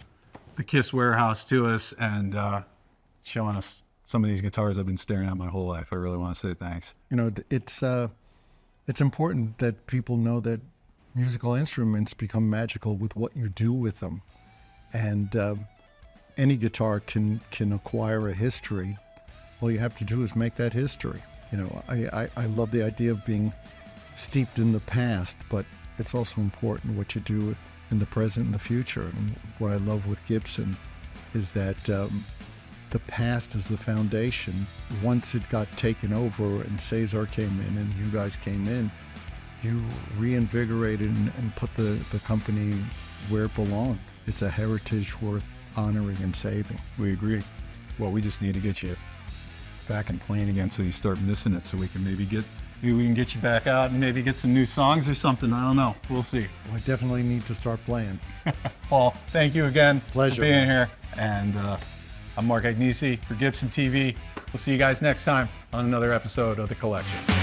the Kiss warehouse to us, and showing us some of these guitars I've been staring at my whole life. I really want to say thanks. It's important that people know that musical instruments become magical with what you do with them. And any guitar can acquire a history. All you have to do is make that history. I love the idea of being steeped in the past, but it's also important what you do in the present and the future. And what I love with Gibson is that the past is the foundation. Once it got taken over and Cesar came in and you guys came in, you reinvigorated and put the company where it belonged. It's a heritage worth honoring and saving. We agree. Well, we just need to get you back and playing again so you start missing it, so we can maybe we can get you back out and maybe get some new songs or something. I don't know. We'll see. Well, I definitely need to start playing. Paul, thank you again Pleasure. for being here. And I'm Mark Agnesi for Gibson TV. We'll see you guys next time on another episode of The Collection.